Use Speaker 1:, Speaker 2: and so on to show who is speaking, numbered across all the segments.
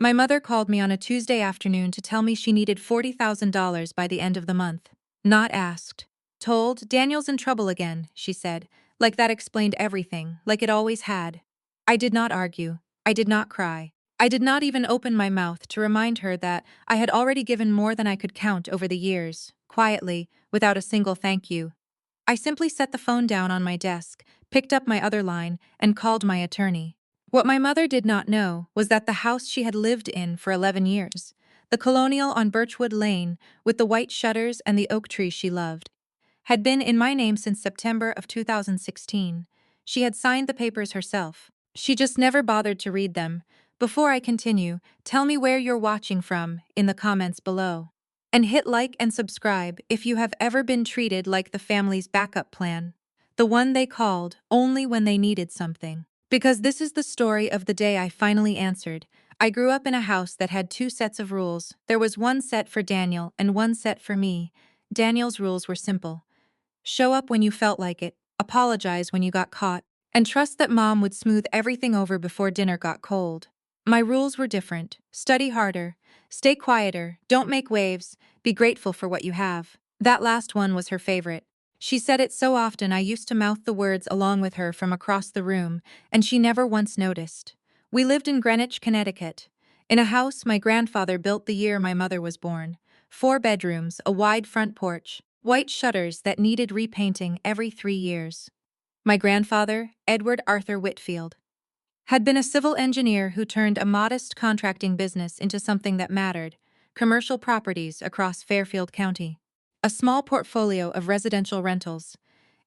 Speaker 1: My mother called me on a Tuesday afternoon to tell me she needed $40,000 by the end of the month. Not asked. Told, Daniel's in trouble again, she said. Like that explained everything, like it always had. I did not argue. I did not cry. I did not even open my mouth to remind her that I had already given more than I could count over the years, quietly, without a single thank you. I simply set the phone down on my desk, picked up my other line, and called my attorney. What my mother did not know was that the house she had lived in for 11 years, the colonial on Birchwood Lane with the white shutters and the oak tree she loved, had been in my name since September of 2016. She had signed the papers herself. She just never bothered to read them. Before I continue, tell me where you're watching from in the comments below. And hit like and subscribe if you have ever been treated like the family's backup plan. The one they called only when they needed something. Because this is the story of the day I finally answered. I grew up in a house that had two sets of rules. There was one set for Daniel and one set for me. Daniel's rules were simple. Show up when you felt like it, apologize when you got caught, and trust that mom would smooth everything over before dinner got cold. My rules were different. Study harder, stay quieter, don't make waves, be grateful for what you have. That last one was her favorite. She said it so often I used to mouth the words along with her from across the room, and she never once noticed. We lived in Greenwich, Connecticut, in a house my grandfather built the year my mother was born. 4 bedrooms, a wide front porch, white shutters that needed repainting every 3 years. My grandfather, Edward Arthur Whitfield, had been a civil engineer who turned a modest contracting business into something that mattered, commercial properties across Fairfield County, a small portfolio of residential rentals,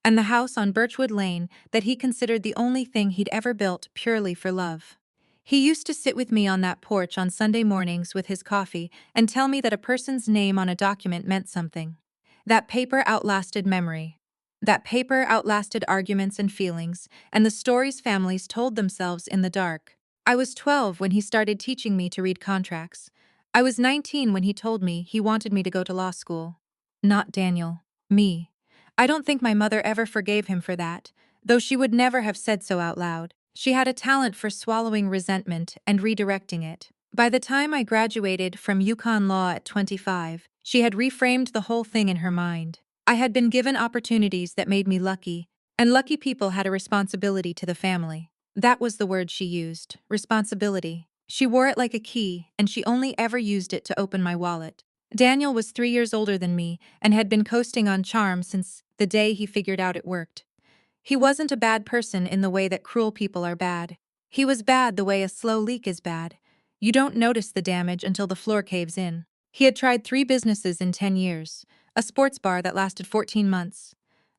Speaker 1: and the house on Birchwood Lane that he considered the only thing he'd ever built purely for love. He used to sit with me on that porch on Sunday mornings with his coffee and tell me that a person's name on a document meant something. That paper outlasted memory. That paper outlasted arguments and feelings, and the stories families told themselves in the dark. I was 12 when he started teaching me to read contracts. I was 19 when he told me he wanted me to go to law school. Not Daniel. Me. I don't think my mother ever forgave him for that, though she would never have said so out loud. She had a talent for swallowing resentment and redirecting it. By the time I graduated from UConn Law at 25, she had reframed the whole thing in her mind. I had been given opportunities that made me lucky, and lucky people had a responsibility to the family. That was the word she used, responsibility. She wore it like a key, and she only ever used it to open my wallet. Daniel was 3 years older than me and had been coasting on charm since the day he figured out it worked. He wasn't a bad person in the way that cruel people are bad. He was bad the way a slow leak is bad. You don't notice the damage until the floor caves in. He had tried 3 businesses in 10 years, a sports bar that lasted 14 months,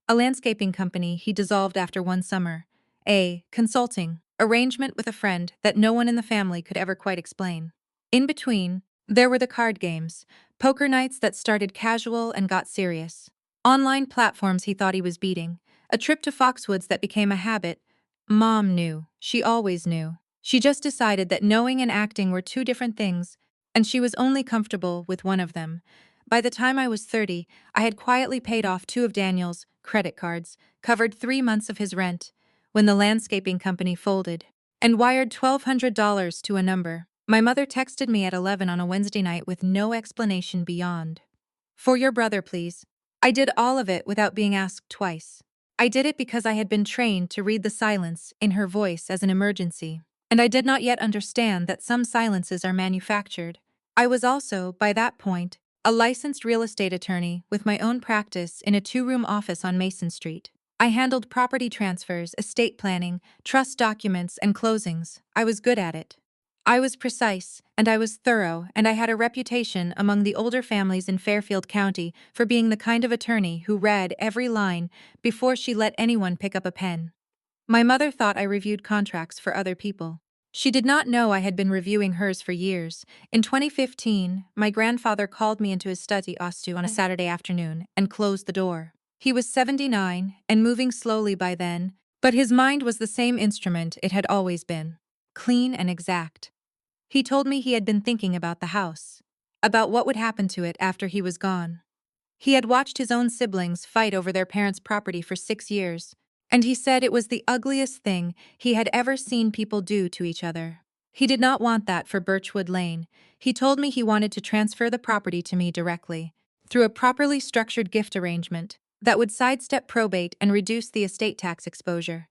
Speaker 1: a landscaping company he dissolved after 1 summer, a consulting arrangement with a friend that no one in the family could ever quite explain. In between, there were the card games, poker nights that started casual and got serious, online platforms he thought he was beating, a trip to Foxwoods that became a habit. Mom knew. She always knew. She just decided that knowing and acting were 2 different things, and she was only comfortable with one of them. By the time I was 30, I had quietly paid off 2 of Daniel's credit cards, covered 3 months of his rent, when the landscaping company folded, and wired $1,200 to a number. My mother texted me at 11 on a Wednesday night with no explanation beyond. For your brother, please. I did all of it without being asked twice. I did it because I had been trained to read the silence in her voice as an emergency, and I did not yet understand that some silences are manufactured. I was also, by that point, a licensed real estate attorney with my own practice in a 2-room office on Mason Street. I handled property transfers, estate planning, trust documents, and closings. I was good at it. I was precise, and I was thorough, and I had a reputation among the older families in Fairfield County for being the kind of attorney who read every line before she let anyone pick up a pen. My mother thought I reviewed contracts for other people. She did not know I had been reviewing hers for years. In 2015, my grandfather called me into his study on a Saturday afternoon and closed the door. He was 79 and moving slowly by then, but his mind was the same instrument it had always been, clean and exact. He told me he had been thinking about the house, about what would happen to it after he was gone. He had watched his own siblings fight over their parents' property for 6 years, and he said it was the ugliest thing he had ever seen people do to each other. He did not want that for Birchwood Lane. He told me he wanted to transfer the property to me directly, through a properly structured gift arrangement that would sidestep probate and reduce the estate tax exposure.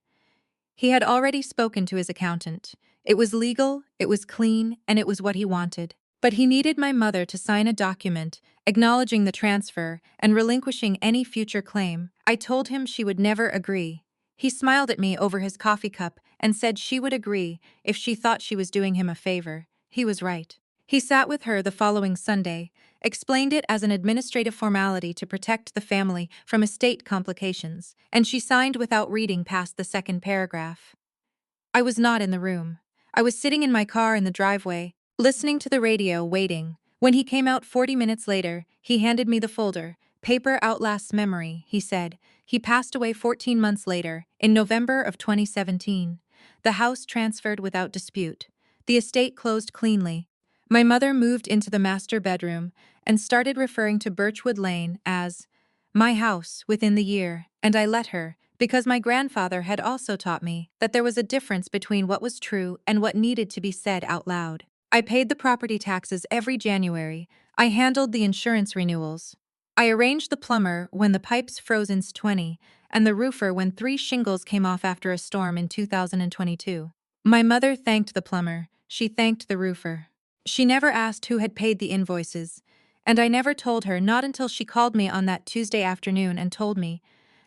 Speaker 1: He had already spoken to his accountant. It was legal, it was clean, and it was what he wanted. But he needed my mother to sign a document acknowledging the transfer and relinquishing any future claim. I told him she would never agree. He smiled at me over his coffee cup and said she would agree if she thought she was doing him a favor. He was right. He sat with her the following Sunday, explained it as an administrative formality to protect the family from estate complications, and she signed without reading past the second paragraph. I was not in the room. I was sitting in my car in the driveway, listening to the radio, waiting. When he came out 40 minutes later, he handed me the folder. Paper outlasts memory, he said. He passed away 14 months later, in November of 2017. The house transferred without dispute. The estate closed cleanly. My mother moved into the master bedroom and started referring to Birchwood Lane as my house within the year, and I let her, because my grandfather had also taught me that there was a difference between what was true and what needed to be said out loud. I paid the property taxes every January. I handled the insurance renewals. I arranged the plumber when the pipes froze in 20, and the roofer when 3 shingles came off after a storm in 2022. My mother thanked the plumber. She thanked the roofer. She never asked who had paid the invoices, and I never told her, not until she called me on that Tuesday afternoon and told me,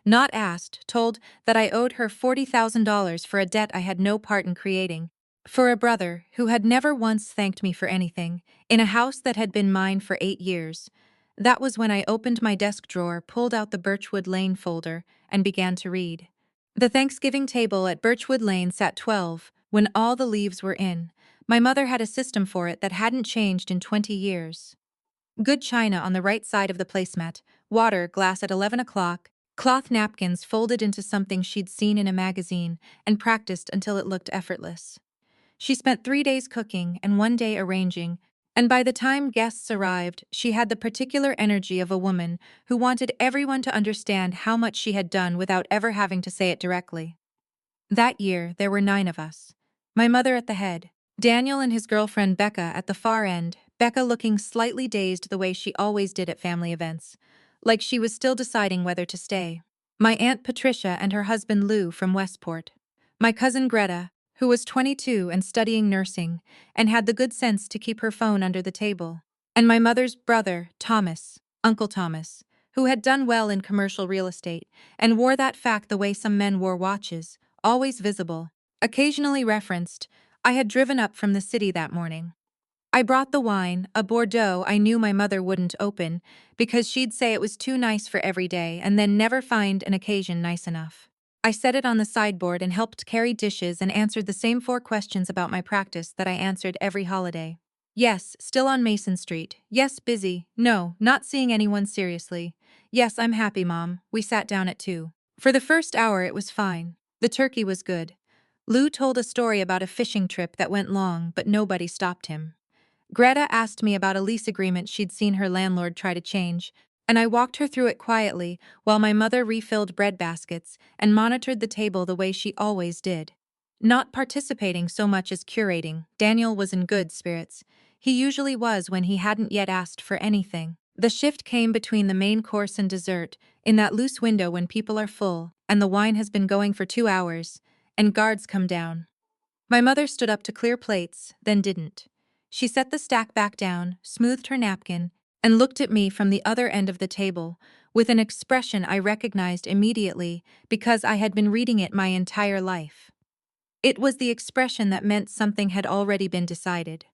Speaker 1: not asked, told that I owed her $40,000 for a debt I had no part in creating. For a brother who had never once thanked me for anything, in a house that had been mine for 8 years. That was when I opened my desk drawer, pulled out the Birchwood Lane folder, and began to read. The Thanksgiving table at Birchwood Lane sat 12, when all the leaves were in. My mother had a system for it that hadn't changed in 20 years. Good china on the right side of the placemat, water glass at 11 o'clock, cloth napkins folded into something she'd seen in a magazine, and practiced until it looked effortless. She spent 3 days cooking and 1 day arranging, and by the time guests arrived, she had the particular energy of a woman who wanted everyone to understand how much she had done without ever having to say it directly. That year, there were 9 of us. My mother at the head, Daniel and his girlfriend Becca at the far end, Becca looking slightly dazed the way she always did at family events, like she was still deciding whether to stay. My Aunt Patricia and her husband Lou from Westport. My cousin Greta, who was 22 and studying nursing, and had the good sense to keep her phone under the table. And my mother's brother, Thomas, Uncle Thomas, who had done well in commercial real estate, and wore that fact the way some men wore watches, always visible, occasionally referenced. I had driven up from the city that morning. I brought the wine, a Bordeaux I knew my mother wouldn't open, because she'd say it was too nice for every day and then never find an occasion nice enough. I set it on the sideboard and helped carry dishes and answered the same 4 questions about my practice that I answered every holiday. Yes, still on Mason Street. Yes, busy. No, not seeing anyone seriously. Yes, I'm happy, Mom. We sat down at 2. For the first hour it was fine. The turkey was good. Lou told a story about a fishing trip that went long, but nobody stopped him. Greta asked me about a lease agreement she'd seen her landlord try to change, and I walked her through it quietly while my mother refilled bread baskets and monitored the table the way she always did. Not participating so much as curating, Daniel was in good spirits. He usually was when he hadn't yet asked for anything. The shift came between the main course and dessert, in that loose window when people are full, and the wine has been going for 2 hours, and guards come down. My mother stood up to clear plates, then didn't. She set the stack back down, smoothed her napkin, and looked at me from the other end of the table, with an expression I recognized immediately because I had been reading it my entire life. It was the expression that meant something had already been decided.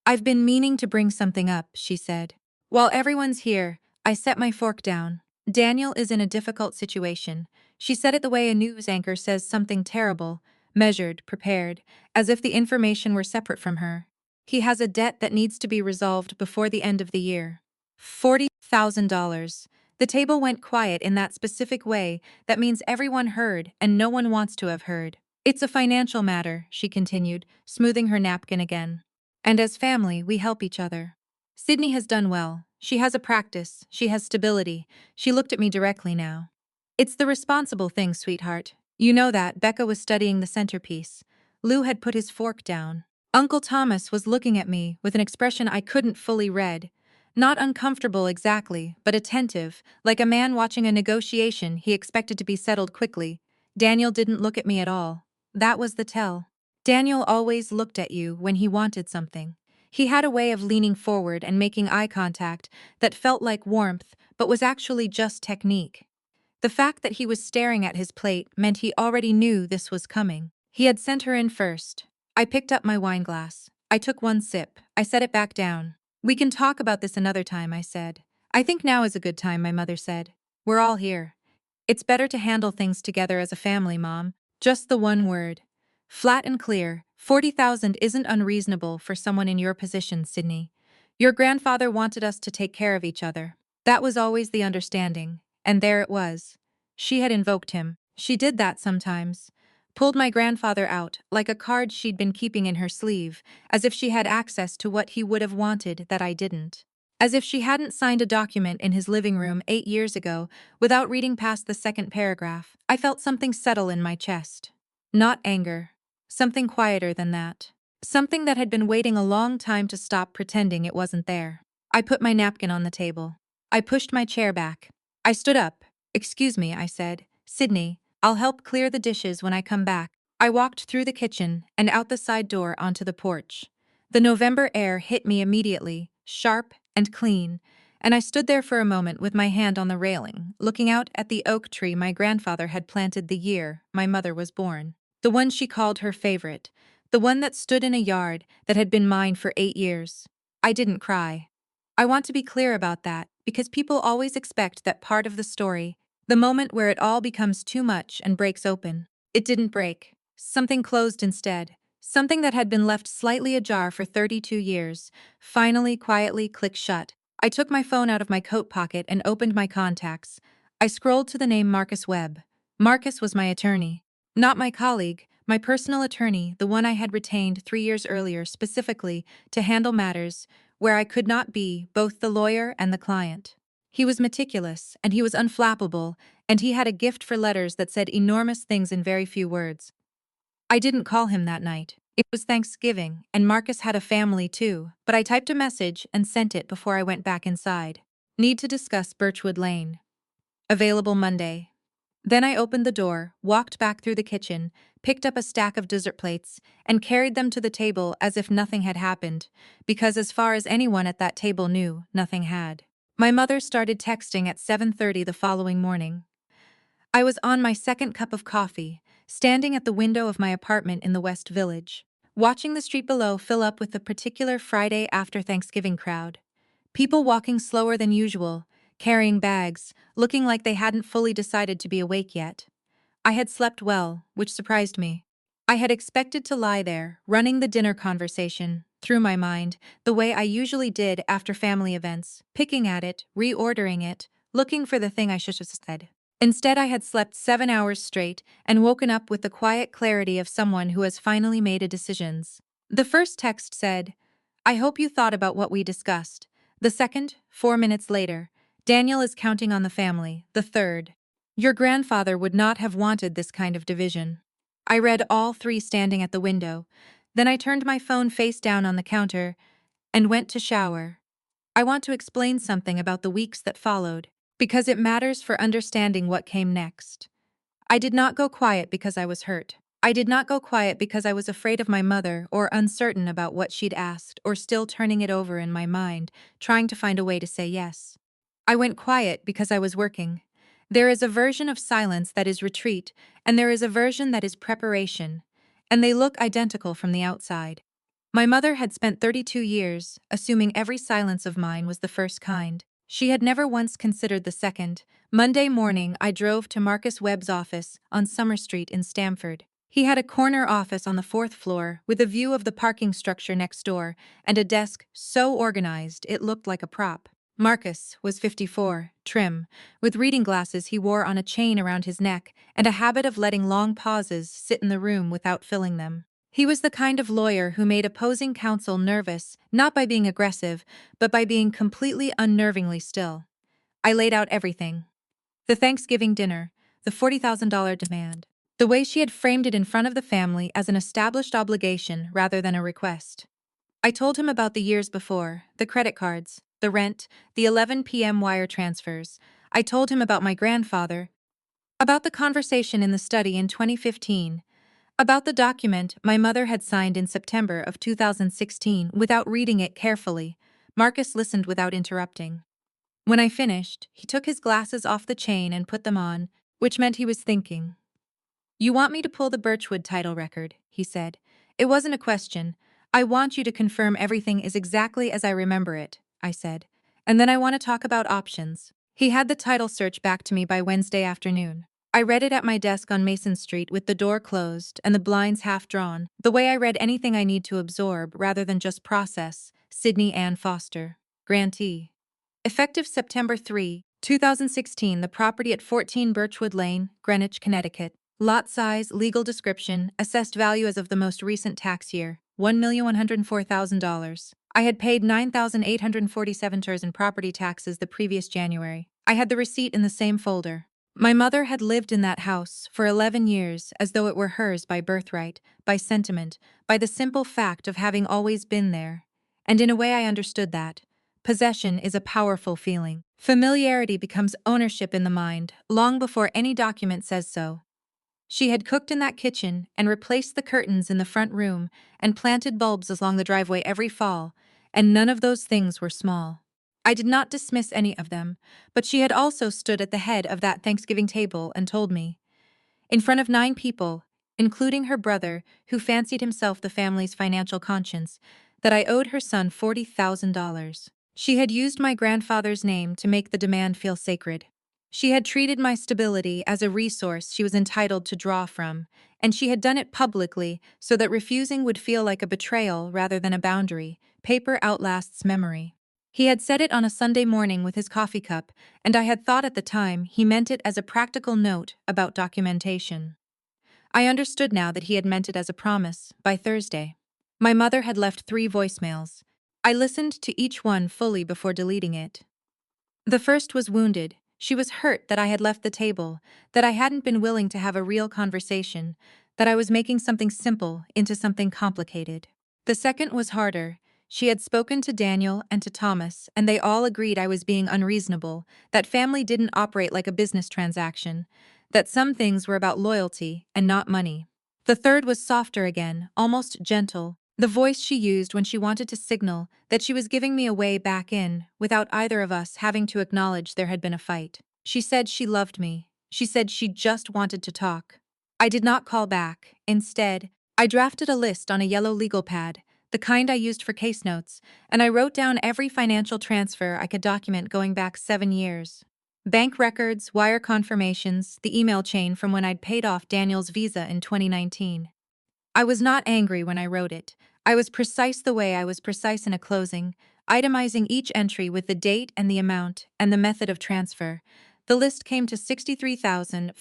Speaker 1: I've been meaning to bring something up, she said. While everyone's here, I set my fork down. Daniel is in a difficult situation. She said it the way a news anchor says something terrible, measured, prepared, as if the information were separate from her. He has a debt that needs to be resolved before the end of the year. $40,000. The table went quiet in that specific way that means everyone heard and no one wants to have heard. It's a financial matter, she continued, smoothing her napkin again. And as family, we help each other. Sydney has done well. She has a practice. She has stability. She looked at me directly now. It's the responsible thing, sweetheart. You know that. Becca was studying the centerpiece. Lou had put his fork down. Uncle Thomas was looking at me with an expression I couldn't fully read. Not uncomfortable exactly, but attentive, like a man watching a negotiation he expected to be settled quickly. Daniel didn't look at me at all. That was the tell. Daniel always looked at you when he wanted something. He had a way of leaning forward and making eye contact that felt like warmth, but was actually just technique. The fact that he was staring at his plate meant he already knew this was coming. He had sent her in first. I picked up my wine glass. I took one sip. I set it back down. "We can talk about this another time," I said. "I think now is a good time," my mother said. "We're all here. It's better to handle things together as a family, Mom." Just the one word. Flat and clear. 40,000 isn't unreasonable for someone in your position, Sydney. Your grandfather wanted us to take care of each other. That was always the understanding. And there it was. She had invoked him. She did that sometimes. Pulled my grandfather out, like a card she'd been keeping in her sleeve, as if she had access to what he would have wanted that I didn't. As if she hadn't signed a document in his living room 8 years ago without reading past the second paragraph. I felt something settle in my chest. Not anger. Something quieter than that. Something that had been waiting a long time to stop pretending it wasn't there. I put my napkin on the table. I pushed my chair back. I stood up. "Excuse me," I said. "Sydney, I'll help clear the dishes when I come back." I walked through the kitchen and out the side door onto the porch. The November air hit me immediately, sharp and clean, and I stood there for a moment with my hand on the railing, looking out at the oak tree my grandfather had planted the year my mother was born. The one she called her favorite. The one that stood in a yard that had been mine for 8 years. I didn't cry. I want to be clear about that, because people always expect that part of the story, the moment where it all becomes too much and breaks open. It didn't break. Something closed instead. Something that had been left slightly ajar for 32 years, finally quietly clicked shut. I took my phone out of my coat pocket and opened my contacts. I scrolled to the name Marcus Webb. Marcus was my attorney. Not my colleague, my personal attorney, the one I had retained 3 years earlier specifically to handle matters where I could not be both the lawyer and the client. He was meticulous, and he was unflappable, and he had a gift for letters that said enormous things in very few words. I didn't call him that night. It was Thanksgiving, and Marcus had a family too, but I typed a message and sent it before I went back inside. "Need to discuss Birchwood Lane. Available Monday." Then I opened the door, walked back through the kitchen, picked up a stack of dessert plates, and carried them to the table as if nothing had happened, because as far as anyone at that table knew, nothing had. My mother started texting at 7:30 the following morning. I was on my second cup of coffee, standing at the window of my apartment in the West Village, watching the street below fill up with the particular Friday after Thanksgiving crowd. People walking slower than usual, carrying bags, looking like they hadn't fully decided to be awake yet. I had slept well, which surprised me. I had expected to lie there, running the dinner conversation, through my mind, the way I usually did after family events, picking at it, reordering it, looking for the thing I should have said. Instead, I had slept 7 hours straight and woken up with the quiet clarity of someone who has finally made a decision. The first text said, "I hope you thought about what we discussed." The second, 4 minutes later, "Daniel is counting on the family." The third, "Your grandfather would not have wanted this kind of division." I read all three standing at the window. Then I turned my phone face down on the counter and went to shower. I want to explain something about the weeks that followed, because it matters for understanding what came next. I did not go quiet because I was hurt. I did not go quiet because I was afraid of my mother or uncertain about what she'd asked or still turning it over in my mind, trying to find a way to say yes. I went quiet because I was working. There is a version of silence that is retreat, and there is a version that is preparation, and they look identical from the outside. My mother had spent 32 years, assuming every silence of mine was the first kind. She had never once considered the second. Monday morning, I drove to Marcus Webb's office on Summer Street in Stamford. He had a corner office on the fourth floor with a view of the parking structure next door and a desk so organized it looked like a prop. Marcus was 54, trim, with reading glasses he wore on a chain around his neck and a habit of letting long pauses sit in the room without filling them. He was the kind of lawyer who made opposing counsel nervous, not by being aggressive, but by being completely unnervingly still. I laid out everything. The Thanksgiving dinner, the $40,000 demand. The way she had framed it in front of the family as an established obligation rather than a request. I told him about the years before, the credit cards, the rent, the 11 p.m. wire transfers. I told him about my grandfather, about the conversation in the study in 2015, about the document my mother had signed in September of 2016 without reading it carefully. Marcus listened without interrupting. When I finished, he took his glasses off the chain and put them on, which meant he was thinking. "You want me to pull the Birchwood title record," he said. "It wasn't a question. I want you to confirm everything is exactly as I remember it," I said. "And then I want to talk about options." He had the title search back to me by Wednesday afternoon. I read it at my desk on Mason Street with the door closed and the blinds half drawn, the way I read anything I need to absorb rather than just process. Sydney Ann Foster, grantee. Effective September 3, 2016, the property at 14 Birchwood Lane, Greenwich, Connecticut. Lot size, legal description, assessed value as of the most recent tax year, $1,104,000. I had paid $9,847 in property taxes the previous January. I had the receipt in the same folder. My mother had lived in that house for 11 years as though it were hers by birthright, by sentiment, by the simple fact of having always been there. And in a way I understood that. Possession is a powerful feeling. Familiarity becomes ownership in the mind, long before any document says so. She had cooked in that kitchen and replaced the curtains in the front room and planted bulbs along the driveway every fall, and none of those things were small. I did not dismiss any of them, but she had also stood at the head of that Thanksgiving table and told me, in front of 9 people, including her brother, who fancied himself the family's financial conscience, that I owed her son $40,000. She had used my grandfather's name to make the demand feel sacred. She had treated my stability as a resource she was entitled to draw from, and she had done it publicly so that refusing would feel like a betrayal rather than a boundary. Paper outlasts memory. He had said it on a Sunday morning with his coffee cup, and I had thought at the time he meant it as a practical note about documentation. I understood now that he had meant it as a promise by Thursday. My mother had left 3 voicemails. I listened to each one fully before deleting it. The first was wounded. She was hurt that I had left the table, that I hadn't been willing to have a real conversation, that I was making something simple into something complicated. The second was harder. She had spoken to Daniel and to Thomas, and they all agreed I was being unreasonable, that family didn't operate like a business transaction, that some things were about loyalty and not money. The third was softer again, almost gentle, the voice she used when she wanted to signal that she was giving me a way back in without either of us having to acknowledge there had been a fight. She said she loved me. She said she just wanted to talk. I did not call back. Instead, I drafted a list on a yellow legal pad, the kind I used for case notes, and I wrote down every financial transfer I could document going back 7 years. Bank records, wire confirmations, the email chain from when I'd paid off Daniel's visa in 2019. I was not angry when I wrote it. I was precise the way I was precise in a closing, itemizing each entry with the date and the amount and the method of transfer. The list came to $63,400.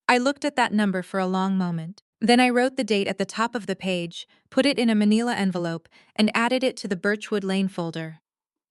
Speaker 1: I looked at that number for a long moment. Then I wrote the date at the top of the page, put it in a manila envelope, and added it to the Birchwood Lane folder.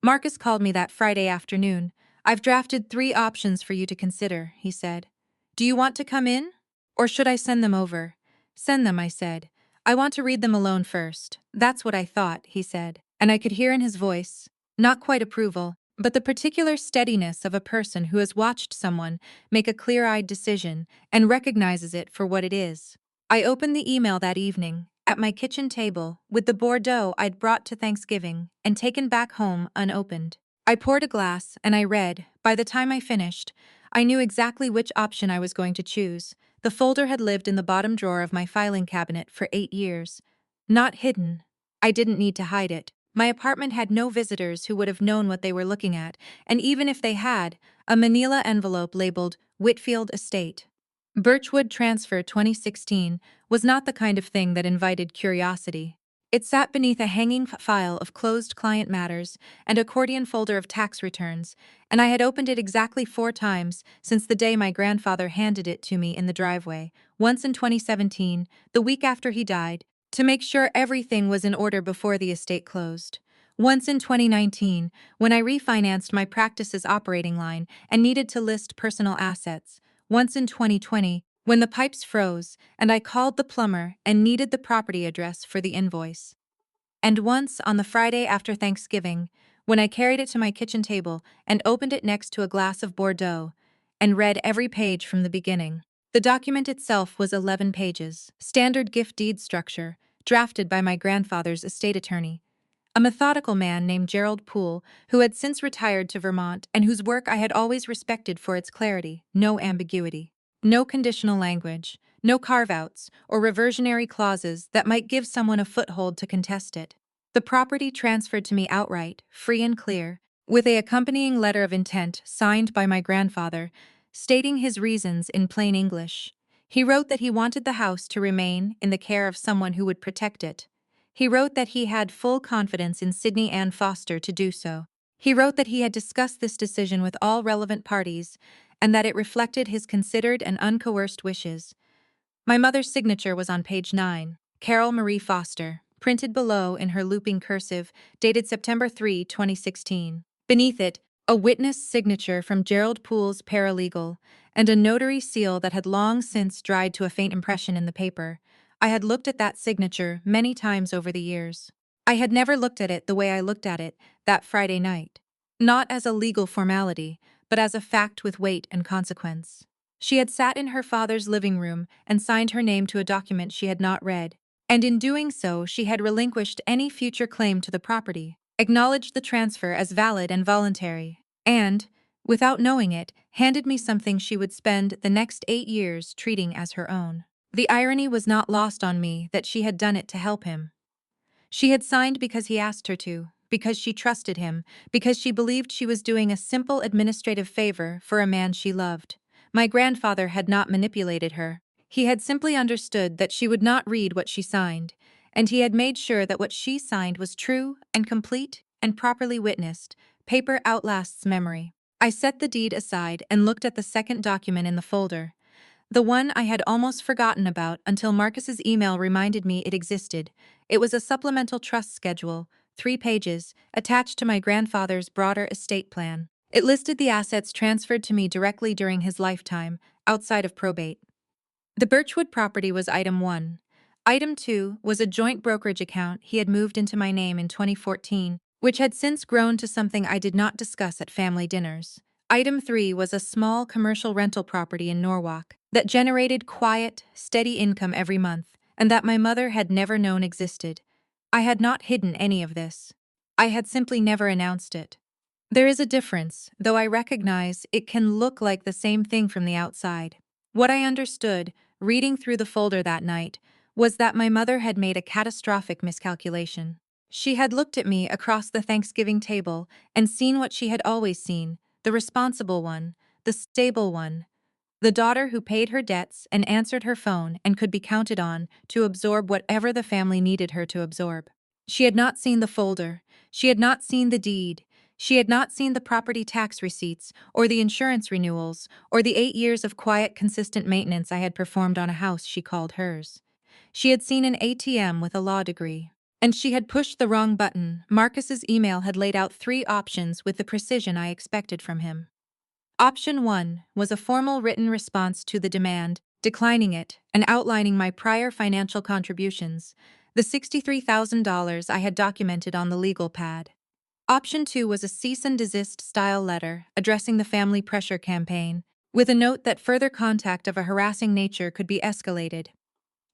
Speaker 1: Marcus called me that Friday afternoon. "I've drafted 3 options for you to consider," he said. "Do you want to come in? Or should I send them over?" "Send them," I said. "I want to read them alone first." "That's what I thought," he said, and I could hear in his voice, not quite approval, but the particular steadiness of a person who has watched someone make a clear-eyed decision and recognizes it for what it is. I opened the email that evening, at my kitchen table, with the Bordeaux I'd brought to Thanksgiving and taken back home unopened. I poured a glass and I read. By the time I finished, I knew exactly which option I was going to choose. The folder had lived in the bottom drawer of my filing cabinet for 8 years. Not hidden. I didn't need to hide it. My apartment had no visitors who would have known what they were looking at, and even if they had, a manila envelope labeled Whitfield Estate. Birchwood Transfer 2016 was not the kind of thing that invited curiosity. It sat beneath a hanging file of closed client matters and accordion folder of tax returns, and I had opened it exactly 4 times since the day my grandfather handed it to me in the driveway, once in 2017, the week after he died, to make sure everything was in order before the estate closed. Once in 2019, when I refinanced my practice's operating line and needed to list personal assets. Once in 2020, when the pipes froze, and I called the plumber and needed the property address for the invoice. And once, on the Friday after Thanksgiving, when I carried it to my kitchen table and opened it next to a glass of Bordeaux and read every page from the beginning. The document itself was 11 pages, standard gift deed structure, drafted by my grandfather's estate attorney, a methodical man named Gerald Poole, who had since retired to Vermont and whose work I had always respected for its clarity, no ambiguity, no conditional language, no carve-outs or reversionary clauses that might give someone a foothold to contest it. The property transferred to me outright, free and clear, with a accompanying letter of intent signed by my grandfather, stating his reasons in plain English. He wrote that he wanted the house to remain in the care of someone who would protect it. He wrote that he had full confidence in Sydney Ann Foster to do so. He wrote that he had discussed this decision with all relevant parties and that it reflected his considered and uncoerced wishes. My mother's signature was on page 9, Carol Marie Foster, printed below in her looping cursive, dated September 3, 2016. Beneath it, a witness signature from Gerald Poole's paralegal, and a notary seal that had long since dried to a faint impression in the paper. I had looked at that signature many times over the years. I had never looked at it the way I looked at it that Friday night. Not as a legal formality, but as a fact with weight and consequence. She had sat in her father's living room and signed her name to a document she had not read, and in doing so she had relinquished any future claim to the property, acknowledged the transfer as valid and voluntary, and, without knowing it, handed me something she would spend the next 8 years treating as her own. The irony was not lost on me that she had done it to help him. She had signed because he asked her to, because she trusted him, because she believed she was doing a simple administrative favor for a man she loved. My grandfather had not manipulated her. He had simply understood that she would not read what she signed, and he had made sure that what she signed was true and complete and properly witnessed. Paper outlasts memory. I set the deed aside and looked at the second document in the folder. The one I had almost forgotten about until Marcus's email reminded me it existed. It was a supplemental trust schedule, 3 pages, attached to my grandfather's broader estate plan. It listed the assets transferred to me directly during his lifetime, outside of probate. The Birchwood property was item 1. Item 2 was a joint brokerage account he had moved into my name in 2014, which had since grown to something I did not discuss at family dinners. Item 3 was a small commercial rental property in Norwalk that generated quiet, steady income every month, and that my mother had never known existed. I had not hidden any of this. I had simply never announced it. There is a difference, though I recognize it can look like the same thing from the outside. What I understood, reading through the folder that night, was that my mother had made a catastrophic miscalculation. She had looked at me across the Thanksgiving table and seen what she had always seen, the responsible one, the stable one, the daughter who paid her debts and answered her phone and could be counted on to absorb whatever the family needed her to absorb. She had not seen the folder. She had not seen the deed. She had not seen the property tax receipts, or the insurance renewals, or the 8 years of quiet, consistent maintenance I had performed on a house she called hers. She had seen an ATM with a law degree. And she had pushed the wrong button. Marcus's email had laid out 3 options with the precision I expected from him. Option 1 was a formal written response to the demand, declining it and outlining my prior financial contributions, the $63,000 I had documented on the legal pad. Option 2 was a cease and desist style letter addressing the family pressure campaign, with a note that further contact of a harassing nature could be escalated.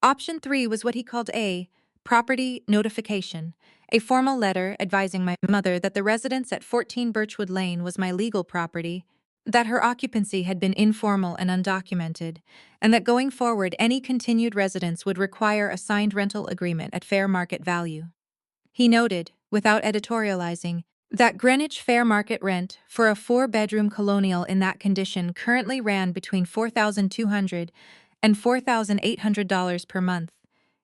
Speaker 1: Option 3 was what he called a property notification, a formal letter advising my mother that the residence at 14 Birchwood Lane was my legal property, that her occupancy had been informal and undocumented, and that going forward any continued residence would require a signed rental agreement at fair market value. He noted, without editorializing, that Greenwich fair market rent for a 4-bedroom colonial in that condition currently ran between $4,200 and $4,800 per month.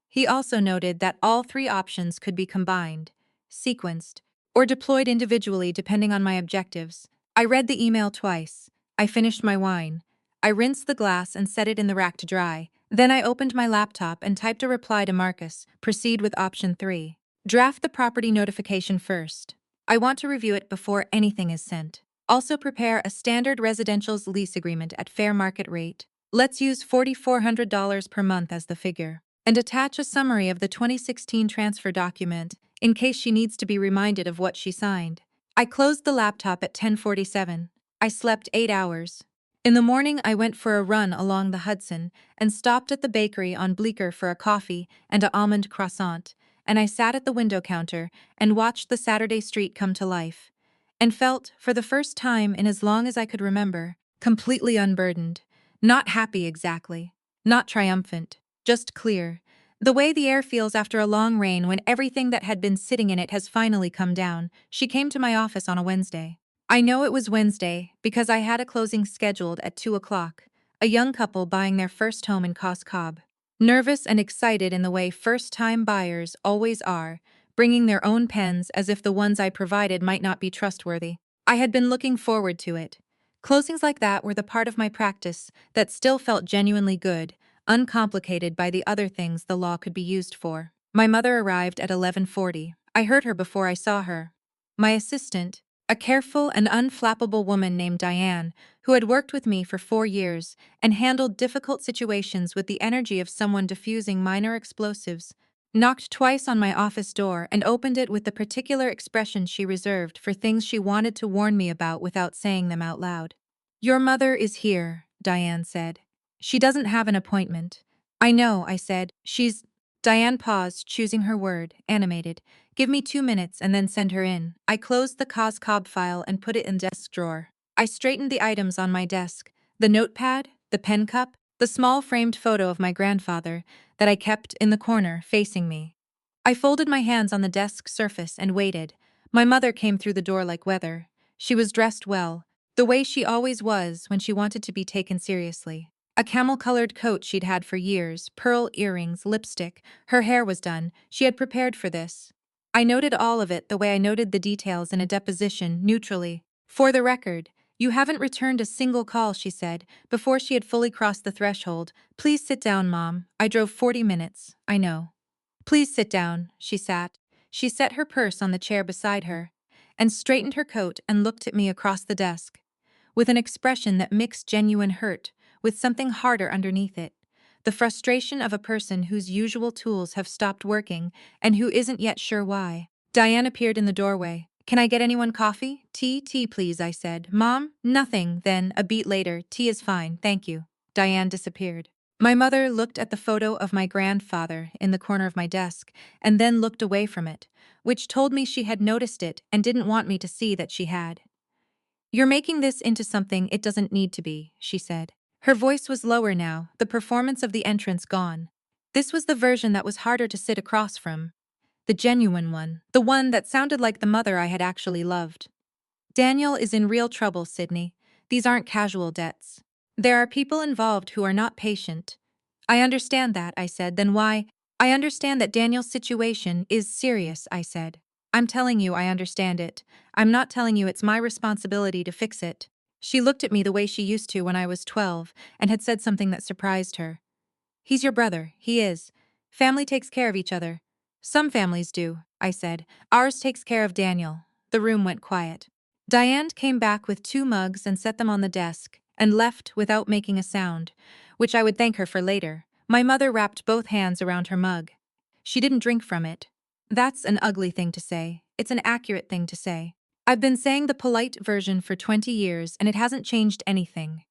Speaker 1: He also noted that all 3 options could be combined, sequenced, or deployed individually depending on my objectives. I read the email twice. I finished my wine. I rinsed the glass and set it in the rack to dry. Then I opened my laptop and typed a reply to Marcus. Proceed with option 3. Draft the property notification first. I want to review it before anything is sent. Also prepare a standard residential's lease agreement at fair market rate. Let's use $4,400 per month as the figure. And attach a summary of the 2016 transfer document in case she needs to be reminded of what she signed. I closed the laptop at 10:47. I slept 8 hours. In the morning, I went for a run along the Hudson and stopped at the bakery on Bleecker for a coffee and an almond croissant, and I sat at the window counter and watched the Saturday street come to life, and felt, for the first time in as long as I could remember, completely unburdened. Not happy exactly. Not triumphant. Just clear. The way the air feels after a long rain when everything that had been sitting in it has finally come down. She came to my office on a Wednesday. I know it was Wednesday because I had a closing scheduled at 2 o'clock. A young couple buying their first home in Cos Cob. Nervous and excited in the way first-time buyers always are, bringing their own pens as if the ones I provided might not be trustworthy. I had been looking forward to it. Closings like that were the part of my practice that still felt genuinely good, uncomplicated by the other things the law could be used for. My mother arrived at 11:40. I heard her before I saw her. My assistant, a careful and unflappable woman named Diane, who had worked with me for 4 years and handled difficult situations with the energy of someone diffusing minor explosives, knocked twice on my office door and opened it with the particular expression she reserved for things she wanted to warn me about without saying them out loud. "Your mother is here," Diane said. "She doesn't have an appointment." "I know," I said. Diane paused, choosing her word, animated. "Give me 2 minutes and then send her in." I closed the Cos Cob file and put it in the desk drawer. I straightened the items on my desk, the notepad, the pen cup, the small framed photo of my grandfather that I kept in the corner facing me. I folded my hands on the desk surface and waited. My mother came through the door like weather. She was dressed well, the way she always was when she wanted to be taken seriously. A camel-colored coat she'd had for years, pearl earrings, lipstick. Her hair was done. She had prepared for this. I noted all of it the way I noted the details in a deposition, neutrally. "For the record, you haven't returned a single call," she said, before she had fully crossed the threshold. "Please sit down, Mom. I drove 40 minutes. I know." "Please sit down." She sat. She set her purse on the chair beside her and straightened her coat and looked at me across the desk with an expression that mixed genuine hurt with something harder underneath it. The frustration of a person whose usual tools have stopped working and who isn't yet sure why. Diane appeared in the doorway. "Can I get anyone coffee?" Tea, please," I said. "Mom?" "Nothing." Then, a beat later, "Tea is fine, thank you." Diane disappeared. My mother looked at the photo of my grandfather in the corner of my desk and then looked away from it, which told me she had noticed it and didn't want me to see that she had. "You're making this into something it doesn't need to be," she said. Her voice was lower now, the performance of the entrance gone. This was the version that was harder to sit across from. The genuine one. The one that sounded like the mother I had actually loved. "Daniel is in real trouble, Sydney. These aren't casual debts. There are people involved who are not patient." "I understand that," I said. "Then why?" "I understand that Daniel's situation is serious," I said. "I'm telling you I understand it. I'm not telling you it's my responsibility to fix it." She looked at me the way she used to when I was 12 and had said something that surprised her. "He's your brother, he is. Family takes care of each other." "Some families do," I said. "Ours takes care of Daniel." The room went quiet. Diane came back with 2 mugs and set them on the desk, and left without making a sound, which I would thank her for later. My mother wrapped both hands around her mug. She didn't drink from it. That's an ugly thing to say. It's an accurate thing to say. I've been saying the polite version for 20 years and it hasn't changed anything.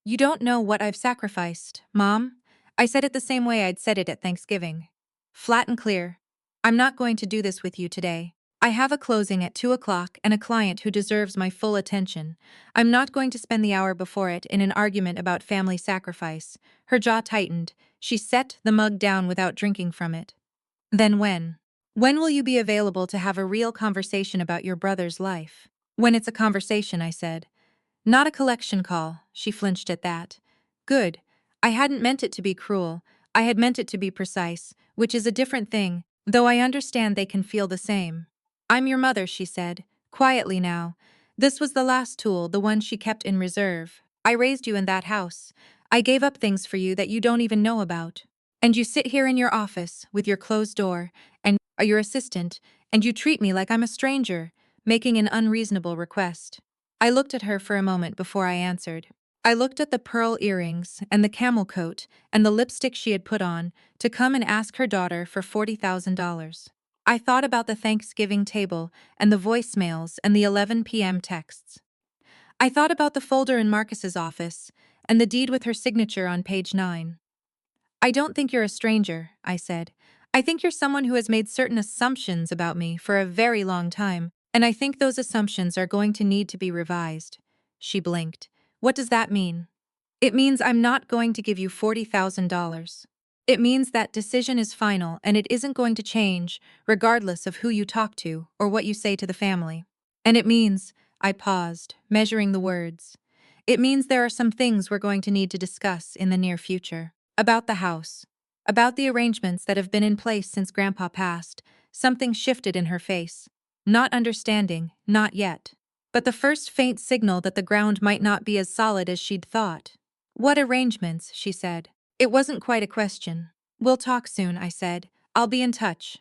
Speaker 1: "You don't know what I've sacrificed, Mom." I said it the same way I'd said it at Thanksgiving. Flat and clear. "I'm not going to do this with you today. I have a closing at 2 o'clock and a client who deserves my full attention. I'm not going to spend the hour before it in an argument about family sacrifice." Her jaw tightened. She set the mug down without drinking from it. "Then when? When will you be available to have a real conversation about your brother's life?" "When it's a conversation," I said. "Not a collection call." She flinched at that. "Good. I hadn't meant it to be cruel. I had meant it to be precise, which is a different thing, though I understand they can feel the same." "I'm your mother," she said, quietly now. This was the last tool, the one she kept in reserve. "I raised you in that house. I gave up things for you that you don't even know about. And you sit here in your office, with your closed door, and your assistant, and you treat me like I'm a stranger, making an unreasonable request." I looked at her for a moment before I answered. I looked at the pearl earrings and the camel coat and the lipstick she had put on to come and ask her daughter for $40,000. I thought about the Thanksgiving table and the voicemails and the 11 p.m. texts. I thought about the folder in Marcus's office and the deed with her signature on page 9. I don't think you're a stranger, I said. I think you're someone who has made certain assumptions about me for a very long time, and I think those assumptions are going to need to be revised. She blinked. What does that mean? It means I'm not going to give you $40,000. It means that decision is final and it isn't going to change, regardless of who you talk to or what you say to the family. And it means, I paused, measuring the words. It means there are some things we're going to need to discuss in the near future. About the house. About the arrangements that have been in place since Grandpa passed. Something shifted in her face. Not understanding, not yet. But the first faint signal that the ground might not be as solid as she'd thought. What arrangements, she said. It wasn't quite a question. We'll talk soon, I said. I'll be in touch.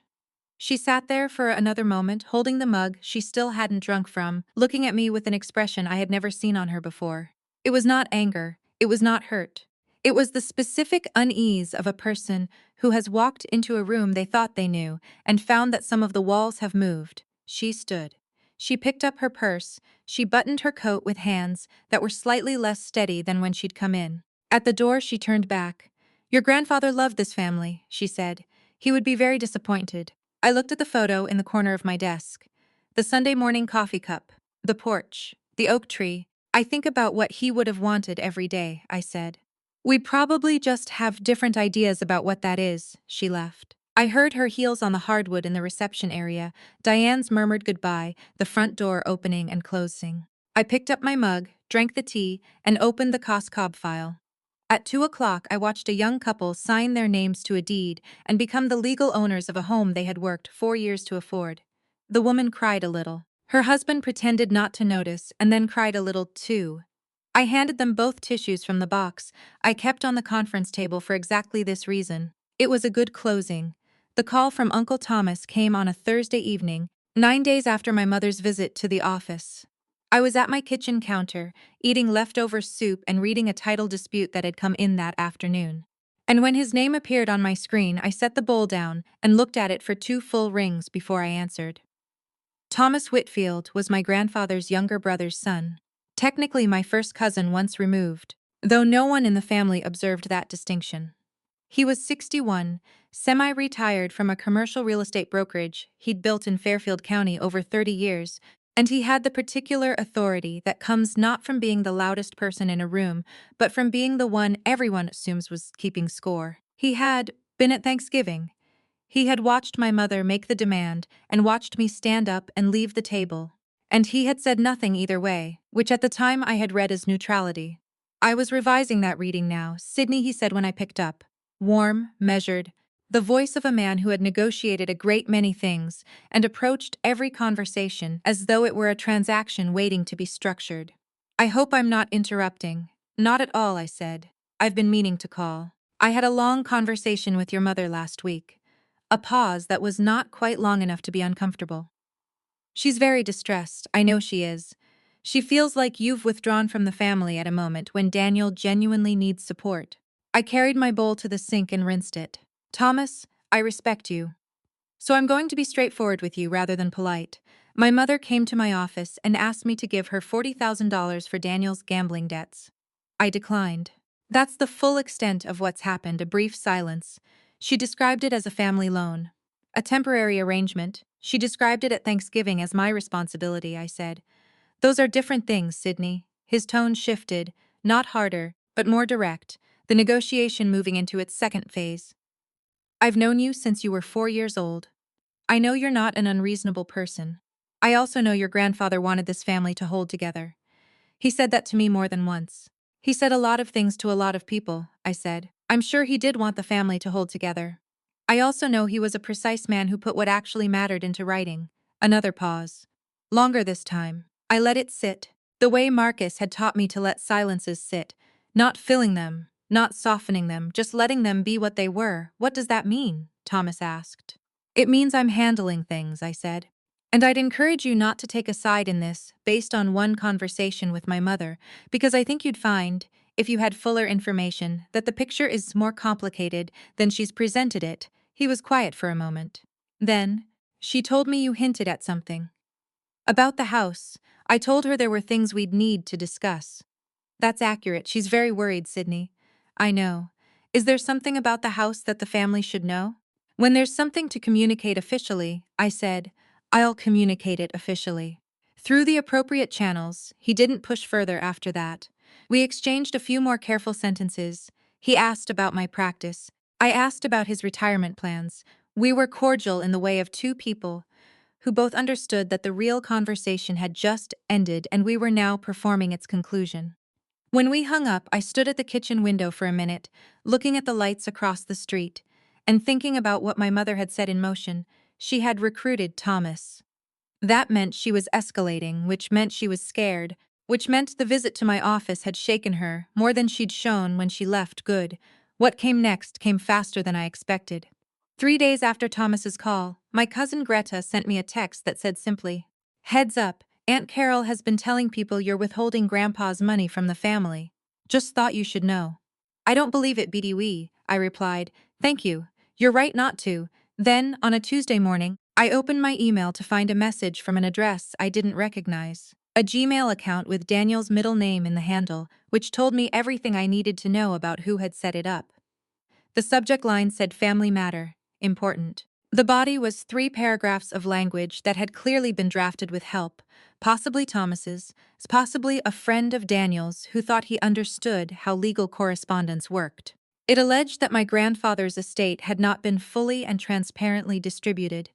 Speaker 1: She sat there for another moment, holding the mug she still hadn't drunk from, looking at me with an expression I had never seen on her before. It was not anger. It was not hurt. It was the specific unease of a person who has walked into a room they thought they knew and found that some of the walls have moved. She stood. She picked up her purse. She buttoned her coat with hands that were slightly less steady than when she'd come in. At the door, she turned back. Your grandfather loved this family, she said. He would be very disappointed. I looked at the photo in the corner of my desk. The Sunday morning coffee cup, the porch, the oak tree. I think about what he would have wanted every day, I said. We probably just have different ideas about what that is, she left. I heard her heels on the hardwood in the reception area, Diane's murmured goodbye, the front door opening and closing. I picked up my mug, drank the tea, and opened the Coscob file. At 2 o'clock, I watched a young couple sign their names to a deed and become the legal owners of a home they had worked 4 years to afford. The woman cried a little. Her husband pretended not to notice and then cried a little too. I handed them both tissues from the box I kept on the conference table for exactly this reason. It was a good closing. The call from Uncle Thomas came on a Thursday evening, 9 days after my mother's visit to the office. I was at my kitchen counter, eating leftover soup and reading a title dispute that had come in that afternoon. And when his name appeared on my screen, I set the bowl down and looked at it for 2 full rings before I answered. Thomas Whitfield was my grandfather's younger brother's son. Technically my first cousin once removed, though no one in the family observed that distinction. He was 61, semi-retired from a commercial real estate brokerage he'd built in Fairfield County over 30 years, and he had the particular authority that comes not from being the loudest person in a room, but from being the one everyone assumes was keeping score. He had been at Thanksgiving. He had watched my mother make the demand and watched me stand up and leave the table. And he had said nothing either way, which at the time I had read as neutrality. I was revising that reading now. Sydney, he said when I picked up. Warm, measured, the voice of a man who had negotiated a great many things and approached every conversation as though it were a transaction waiting to be structured. I hope I'm not interrupting. Not at all, I said. I've been meaning to call. I had a long conversation with your mother last week. A pause that was not quite long enough to be uncomfortable. She's very distressed, I know she is. She feels like you've withdrawn from the family at a moment when Daniel genuinely needs support. I carried my bowl to the sink and rinsed it. Thomas, I respect you. So I'm going to be straightforward with you rather than polite. My mother came to my office and asked me to give her $40,000 for Daniel's gambling debts. I declined. That's the full extent of what's happened, a brief silence. She described it as a family loan. A temporary arrangement. She described it at Thanksgiving as my responsibility, I said. Those are different things, Sydney. His tone shifted, not harder, but more direct, the negotiation moving into its second phase. I've known you since you were 4 years old. I know you're not an unreasonable person. I also know your grandfather wanted this family to hold together. He said that to me more than once. He said a lot of things to a lot of people, I said. I'm sure he did want the family to hold together. I also know he was a precise man who put what actually mattered into writing. Another pause. Longer this time. I let it sit. The way Marcus had taught me to let silences sit. Not filling them, not softening them, just letting them be what they were. What does that mean? Thomas asked. It means I'm handling things, I said. And I'd encourage you not to take a side in this based on one conversation with my mother, because I think you'd find, if you had fuller information, that the picture is more complicated than she's presented it. He was quiet for a moment. Then, she told me you hinted at something. About the house. I told her there were things we'd need to discuss. That's accurate. She's very worried, Sydney. I know. Is there something about the house that the family should know? When there's something to communicate officially, I said, I'll communicate it officially. Through the appropriate channels, he didn't push further after that. We exchanged a few more careful sentences. He asked about my practice. I asked about his retirement plans. We were cordial in the way of two people who both understood that the real conversation had just ended and we were now performing its conclusion. When we hung up, I stood at the kitchen window for a minute, looking at the lights across the street, and thinking about what my mother had set in motion. She had recruited Thomas. That meant she was escalating, which meant she was scared, which meant the visit to my office had shaken her more than she'd shown when she left. Good. What came next came faster than I expected. 3 days after Thomas's call, my cousin Greta sent me a text that said simply, "Heads up, Aunt Carol has been telling people you're withholding Grandpa's money from the family. Just thought you should know." "I don't believe it, BDW, I replied. "Thank you. You're right not to." Then, on a Tuesday morning, I opened my email to find a message from an address I didn't recognize. A Gmail account with Daniel's middle name in the handle, which told me everything I needed to know about who had set it up. The subject line said Family Matter, Important. The body was 3 paragraphs of language that had clearly been drafted with help, possibly Thomas's, possibly a friend of Daniel's who thought he understood how legal correspondence worked. It alleged that my grandfather's estate had not been fully and transparently distributed.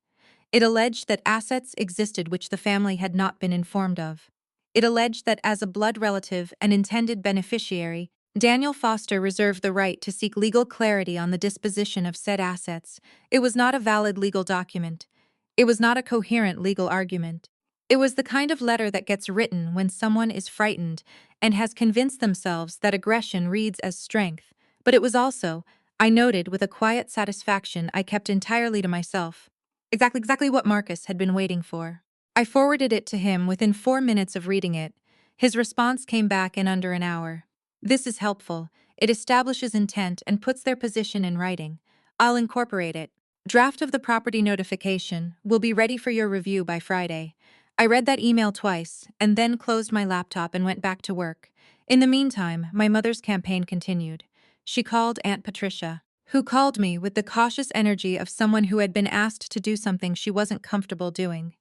Speaker 1: It alleged that assets existed which the family had not been informed of. It alleged that as a blood relative and intended beneficiary, Daniel Foster reserved the right to seek legal clarity on the disposition of said assets. It was not a valid legal document. It was not a coherent legal argument. It was the kind of letter that gets written when someone is frightened and has convinced themselves that aggression reads as strength. But it was also, I noted with a quiet satisfaction I kept entirely to myself, exactly what Marcus had been waiting for. I forwarded it to him within 4 minutes of reading it. His response came back in under an hour. "This is helpful. It establishes intent and puts their position in writing. I'll incorporate it. Draft of the property notification will be ready for your review by Friday." I read that email twice, and then closed my laptop and went back to work. In the meantime, my mother's campaign continued. She called Aunt Patricia, who called me with the cautious energy of someone who had been asked to do something she wasn't comfortable doing.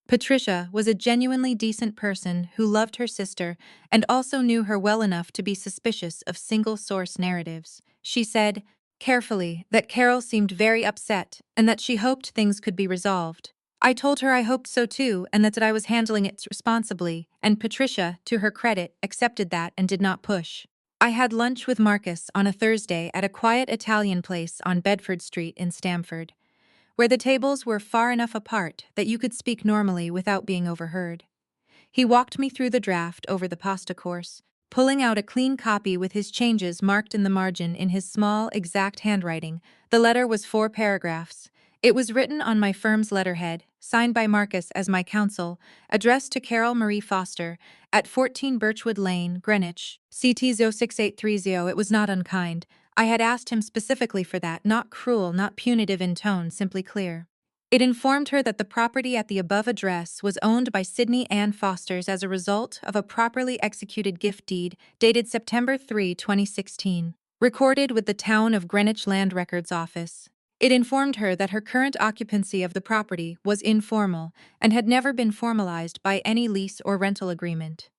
Speaker 1: Patricia was a genuinely decent person who loved her sister and also knew her well enough to be suspicious of single-source narratives. She said, carefully, that Carol seemed very upset and that she hoped things could be resolved. I told her I hoped so too and that I was handling it responsibly, and Patricia, to her credit, accepted that and did not push. I had lunch with Marcus on a Thursday at a quiet Italian place on Bedford Street in Stamford, where the tables were far enough apart that you could speak normally without being overheard. He walked me through the draft over the pasta course, pulling out a clean copy with his changes marked in the margin in his small, exact handwriting. The letter was 4 paragraphs. It was written on my firm's letterhead, signed by Marcus as my counsel, addressed to Carol Marie Foster, at 14 Birchwood Lane, Greenwich, CT 06830. It was not unkind. I had asked him specifically for that, not cruel, not punitive in tone, simply clear. It informed her that the property at the above address was owned by Sydney Ann Fosters as a result of a properly executed gift deed dated September 3, 2016, recorded with the Town of Greenwich Land Records Office. It informed her that her current occupancy of the property was informal and had never been formalized by any lease or rental agreement.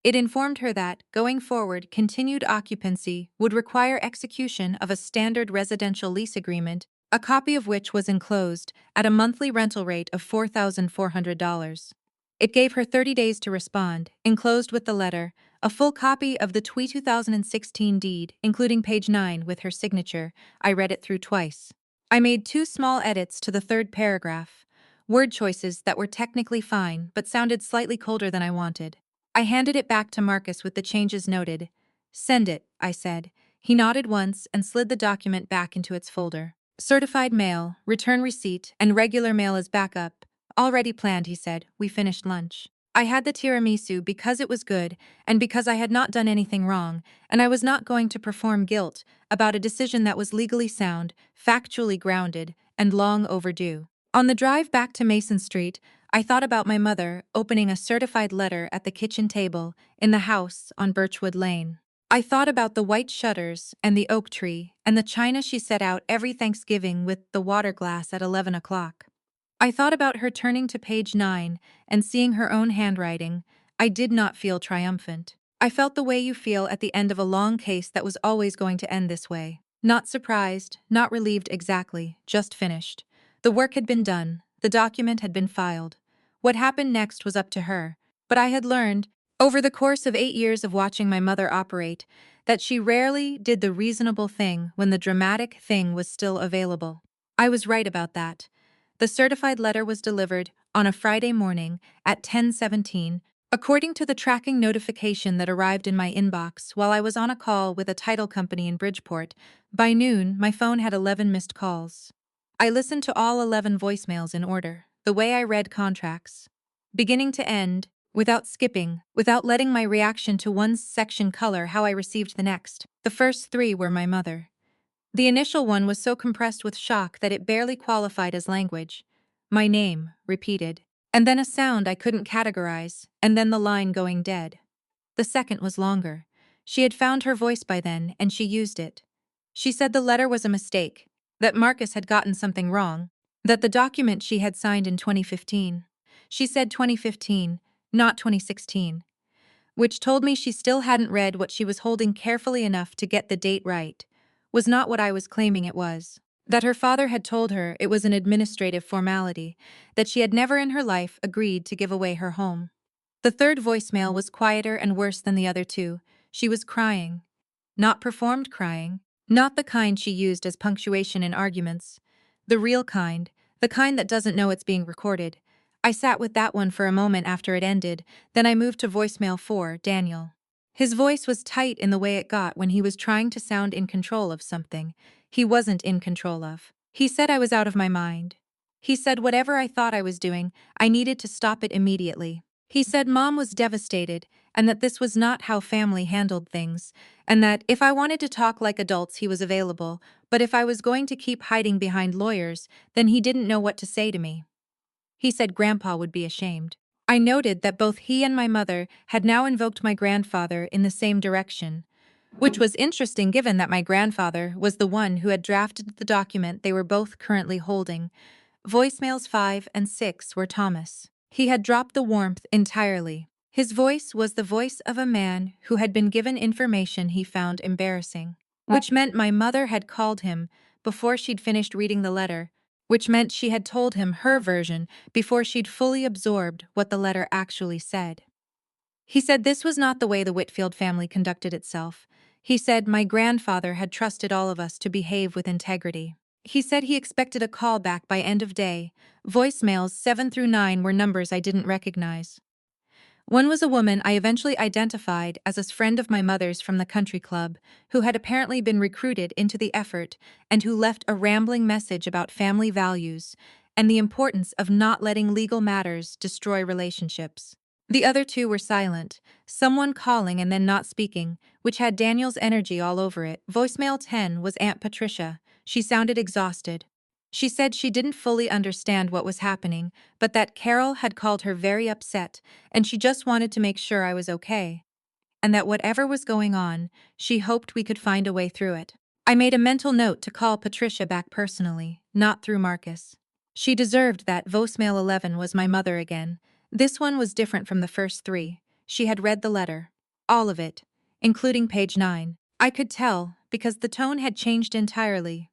Speaker 1: It informed her that, going forward, continued occupancy would require execution of a standard residential lease agreement, a copy of which was enclosed, at a monthly rental rate of $4,400. It gave her 30 days to respond, enclosed with the letter, a full copy of the 2016 deed, including page 9 with her signature. I read it through twice. I made 2 small edits to the 3rd paragraph, word choices that were technically fine but sounded slightly colder than I wanted. I handed it back to Marcus with the changes noted. "Send it," I said. He nodded once and slid the document back into its folder. Certified mail, return receipt, and regular mail as backup. Already planned, he said. We finished lunch. I had the tiramisu because it was good and because I had not done anything wrong, and I was not going to perform guilt about a decision that was legally sound, factually grounded, and long overdue. On the drive back to Mason Street, I thought about my mother opening a certified letter at the kitchen table in the house on Birchwood Lane. I thought about the white shutters and the oak tree and the china she set out every Thanksgiving with the water glass at 11 o'clock. I thought about her turning to page 9 and seeing her own handwriting. I did not feel triumphant. I felt the way you feel at the end of a long case that was always going to end this way. Not surprised, not relieved exactly, just finished. The work had been done, the document had been filed. What happened next was up to her. But I had learned, over the course of 8 years of watching my mother operate, that she rarely did the reasonable thing when the dramatic thing was still available. I was right about that. The certified letter was delivered on a Friday morning at 10:17, according to the tracking notification that arrived in my inbox while I was on a call with a title company in Bridgeport. By noon, my phone had 11 missed calls. I listened to all 11 voicemails in order, the way I read contracts, beginning to end, without skipping, without letting my reaction to one section color how I received the next. The first 3 were my mother. The initial one was so compressed with shock that it barely qualified as language. My name, repeated. And then a sound I couldn't categorize, and then the line going dead. The second was longer. She had found her voice by then, and she used it. She said the letter was a mistake, that Marcus had gotten something wrong, that the document she had signed in 2015. She said 2015, not 2016, which told me she still hadn't read what she was holding carefully enough to get the date right, was not what I was claiming it was. That her father had told her it was an administrative formality, that she had never in her life agreed to give away her home. The third voicemail was quieter and worse than the other 2. She was crying. Not performed crying, not the kind she used as punctuation in arguments. The real kind, the kind that doesn't know it's being recorded. I sat with that one for a moment after it ended, then I moved to voicemail 4, Daniel. His voice was tight in the way it got when he was trying to sound in control of something he wasn't in control of. He said I was out of my mind. He said whatever I thought I was doing, I needed to stop it immediately. He said Mom was devastated, and that this was not how family handled things, and that if I wanted to talk like adults he was available, but if I was going to keep hiding behind lawyers, then he didn't know what to say to me. He said Grandpa would be ashamed. I noted that both he and my mother had now invoked my grandfather in the same direction, which was interesting given that my grandfather was the one who had drafted the document they were both currently holding. Voicemails 5 and 6 were Thomas. He had dropped the warmth entirely. His voice was the voice of a man who had been given information he found embarrassing, which meant my mother had called him before she'd finished reading the letter, which meant she had told him her version before she'd fully absorbed what the letter actually said. He said this was not the way the Whitfield family conducted itself. He said my grandfather had trusted all of us to behave with integrity. He said he expected a call back by end of day. Voicemails 7 through 9 were numbers I didn't recognize. One was a woman I eventually identified as a friend of my mother's from the country club, who had apparently been recruited into the effort and who left a rambling message about family values and the importance of not letting legal matters destroy relationships. The other 2 were silent, someone calling and then not speaking, which had Daniel's energy all over it. Voicemail 10 was Aunt Patricia. She sounded exhausted. She said she didn't fully understand what was happening, but that Carol had called her very upset, and she just wanted to make sure I was okay. And that whatever was going on, she hoped we could find a way through it. I made a mental note to call Patricia back personally, not through Marcus. She deserved that. Voicemail 11 was my mother again. This one was different from the first 3. She had read the letter. All of it, including page 9. I could tell, because the tone had changed entirely.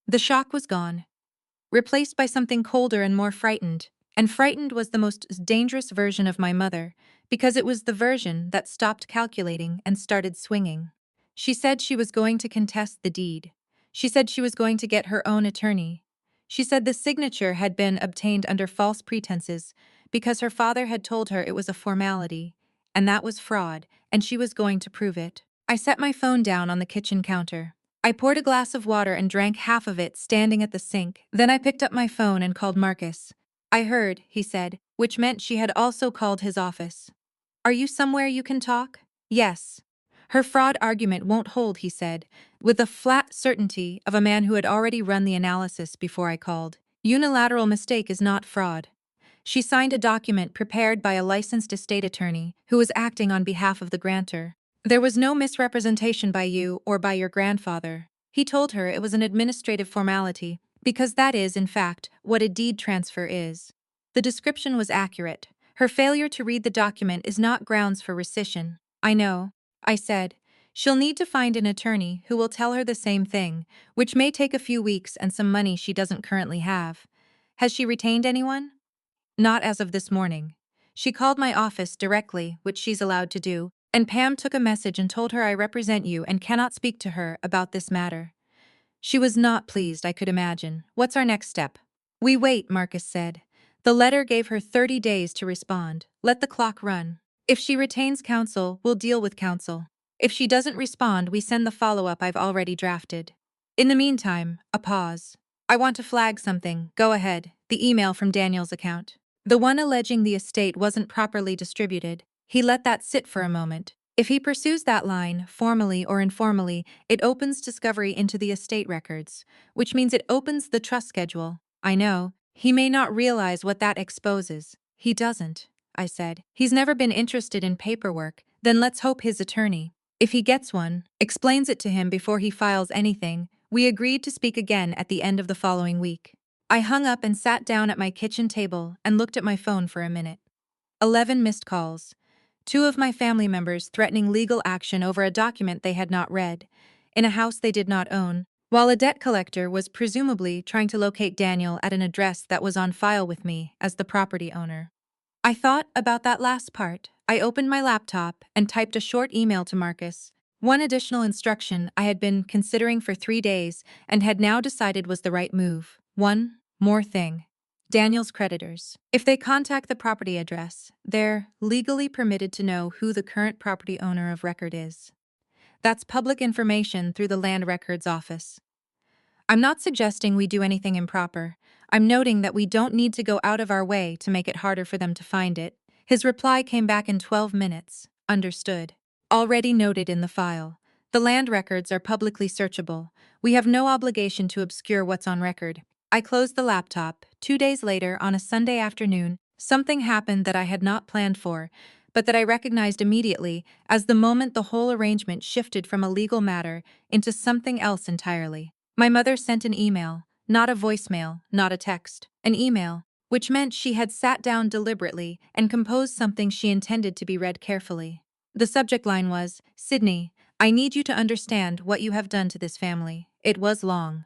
Speaker 1: The shock was gone, replaced by something colder and more frightened. And frightened was the most dangerous version of my mother, because it was the version that stopped calculating and started swinging. She said she was going to contest the deed. She said she was going to get her own attorney. She said the signature had been obtained under false pretenses because her father had told her it was a formality, and that was fraud, and she was going to prove it. I set my phone down on the kitchen counter. I poured a glass of water and drank half of it standing at the sink. Then I picked up my phone and called Marcus. I heard, he said, which meant she had also called his office. Are you somewhere you can talk? Yes. Her fraud argument won't hold, he said, with the flat certainty of a man who had already run the analysis before I called. Unilateral mistake is not fraud. She signed a document prepared by a licensed estate attorney who was acting on behalf of the grantor. There was no misrepresentation by you or by your grandfather. He told her it was an administrative formality, because that is, in fact, what a deed transfer is. The description was accurate. Her failure to read the document is not grounds for rescission. I know, I said. She'll need to find an attorney who will tell her the same thing, which may take a few weeks and some money she doesn't currently have. Has she retained anyone? Not as of this morning. She called my office directly, which she's allowed to do, and Pam took a message and told her I represent you and cannot speak to her about this matter. She was not pleased, I could imagine. What's our next step? We wait, Marcus said. The letter gave her 30 days to respond. Let the clock run. If she retains counsel, we'll deal with counsel. If she doesn't respond, we send the follow-up I've already drafted. In the meantime, a pause. I want to flag something. Go ahead. The email from Daniel's account. The one alleging the estate wasn't properly distributed. He let that sit for a moment. If he pursues that line, formally or informally, it opens discovery into the estate records, which means it opens the trust schedule. I know. He may not realize what that exposes. He doesn't, I said. He's never been interested in paperwork. Then let's hope his attorney, if he gets one, explains it to him before he files anything. We agreed to speak again at the end of the following week. I hung up and sat down at my kitchen table and looked at my phone for a minute. 11 missed calls. 2 of my family members threatening legal action over a document they had not read, in a house they did not own, while a debt collector was presumably trying to locate Daniel at an address that was on file with me as the property owner. I thought about that last part. I opened my laptop and typed a short email to Marcus. One additional instruction I had been considering for 3 days and had now decided was the right move. One more thing. Daniel's creditors. If they contact the property address, they're legally permitted to know who the current property owner of record is. That's public information through the Land Records Office. I'm not suggesting we do anything improper. I'm noting that we don't need to go out of our way to make it harder for them to find it. His reply came back in 12 minutes. Understood. Already noted in the file. The land records are publicly searchable. We have no obligation to obscure what's on record. I closed the laptop. 2 days later, on a Sunday afternoon, something happened that I had not planned for, but that I recognized immediately as the moment the whole arrangement shifted from a legal matter into something else entirely. My mother sent an email, not a voicemail, not a text, an email, which meant she had sat down deliberately and composed something she intended to be read carefully. The subject line was, Sydney, I need you to understand what you have done to this family. It was long.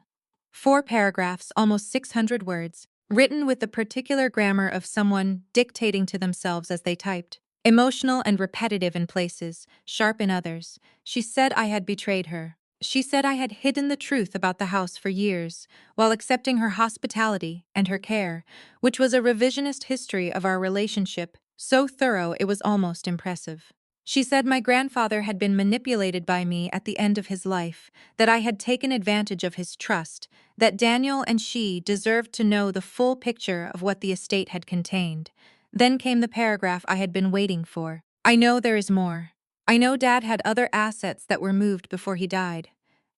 Speaker 1: 4 paragraphs, almost 600 words, written with the particular grammar of someone dictating to themselves as they typed. Emotional and repetitive in places, sharp in others. She said I had betrayed her. She said I had hidden the truth about the house for years, while accepting her hospitality and her care, which was a revisionist history of our relationship, so thorough it was almost impressive. She said my grandfather had been manipulated by me at the end of his life, that I had taken advantage of his trust, that Daniel and she deserved to know the full picture of what the estate had contained. Then came the paragraph I had been waiting for. I know there is more. I know Dad had other assets that were moved before he died.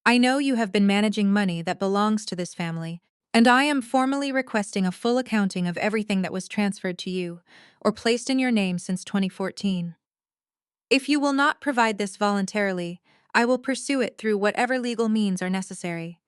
Speaker 1: I know you have been managing money that belongs to this family, and I am formally requesting a full accounting of everything that was transferred to you, or placed in your name since 2014. If you will not provide this voluntarily, I will pursue it through whatever legal means are necessary.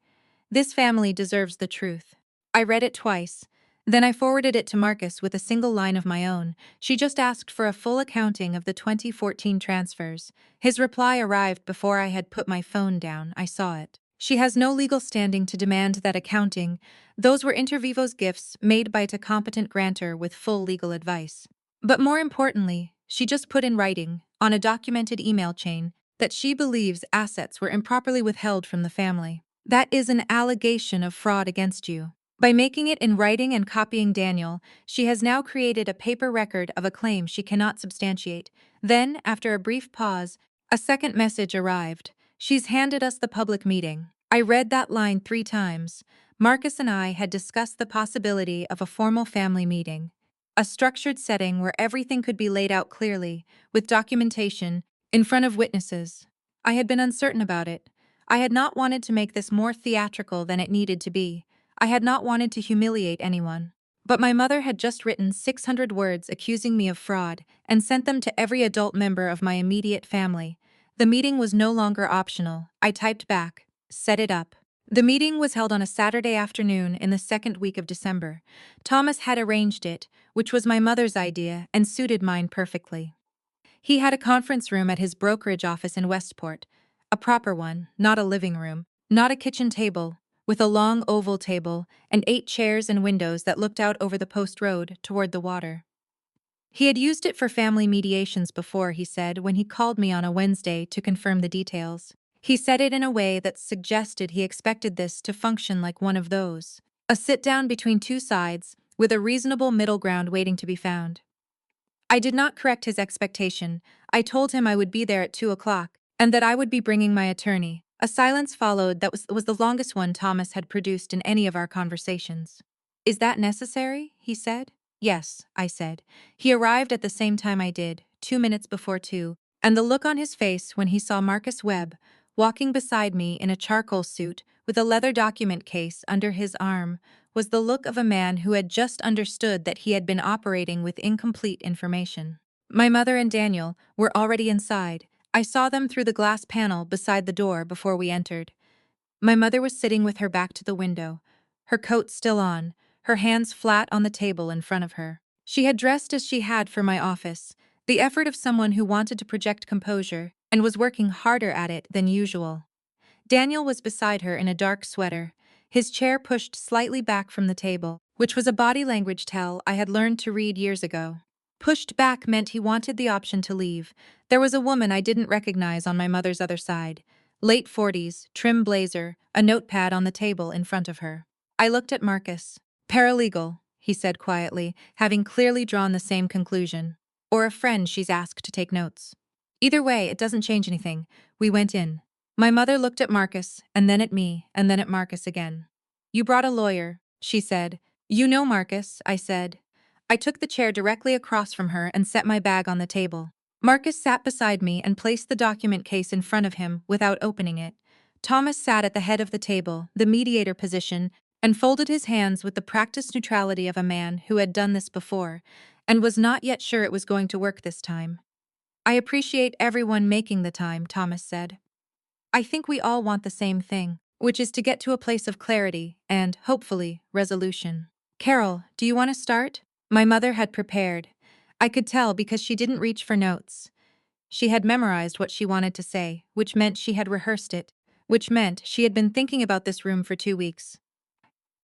Speaker 1: This family deserves the truth. I read it twice. Then I forwarded it to Marcus with a single line of my own. She just asked for a full accounting of the 2014 transfers. His reply arrived before I had put my phone down. I saw it. She has no legal standing to demand that accounting. Those were inter vivos gifts made by a competent grantor with full legal advice. But more importantly, she just put in writing, on a documented email chain, that she believes assets were improperly withheld from the family. That is an allegation of fraud against you. By making it in writing and copying Daniel, she has now created a paper record of a claim she cannot substantiate. Then, after a brief pause, a second message arrived. She's handed us the public meeting. I read that line 3 times. Marcus and I had discussed the possibility of a formal family meeting, a structured setting where everything could be laid out clearly, with documentation, in front of witnesses. I had been uncertain about it. I had not wanted to make this more theatrical than it needed to be. I had not wanted to humiliate anyone. But my mother had just written 600 words accusing me of fraud and sent them to every adult member of my immediate family. The meeting was no longer optional. I typed back, "Set it up." The meeting was held on a Saturday afternoon in the second week of December. Thomas had arranged it, which was my mother's idea and suited mine perfectly. He had a conference room at his brokerage office in Westport, a proper one, not a living room, not a kitchen table, with a long oval table and 8 chairs and windows that looked out over the post road toward the water. He had used it for family mediations before, he said, when he called me on a Wednesday to confirm the details. He said it in a way that suggested he expected this to function like one of those. A sit-down between two sides, with a reasonable middle ground waiting to be found. I did not correct his expectation. I told him I would be there at 2 o'clock, and that I would be bringing my attorney. A silence followed that was the longest one Thomas had produced in any of our conversations. "Is that necessary?" he said. "Yes," I said. He arrived at the same time I did, 2 minutes before 2, and the look on his face when he saw Marcus Webb, walking beside me in a charcoal suit with a leather document case under his arm, was the look of a man who had just understood that he had been operating with incomplete information. My mother and Daniel were already inside. I saw them through the glass panel beside the door before we entered. My mother was sitting with her back to the window, her coat still on, her hands flat on the table in front of her. She had dressed as she had for my office, the effort of someone who wanted to project composure and was working harder at it than usual. Daniel was beside her in a dark sweater, his chair pushed slightly back from the table, which was a body language tell I had learned to read years ago. Pushed back meant he wanted the option to leave. There was a woman I didn't recognize on my mother's other side. Late 40s, trim blazer, a notepad on the table in front of her. I looked at Marcus. "Paralegal," he said quietly, having clearly drawn the same conclusion. "Or a friend she's asked to take notes. Either way, it doesn't change anything." We went in. My mother looked at Marcus, and then at me, and then at Marcus again. "You brought a lawyer," she said. "You know Marcus," I said. I took the chair directly across from her and set my bag on the table. Marcus sat beside me and placed the document case in front of him without opening it. Thomas sat at the head of the table, the mediator position, and folded his hands with the practiced neutrality of a man who had done this before, and was not yet sure it was going to work this time. "I appreciate everyone making the time," Thomas said. "I think we all want the same thing, which is to get to a place of clarity and, hopefully, resolution." "Carol, do you want to start?" My mother had prepared. I could tell because she didn't reach for notes. She had memorized what she wanted to say, which meant she had rehearsed it, which meant she had been thinking about this room for 2 weeks.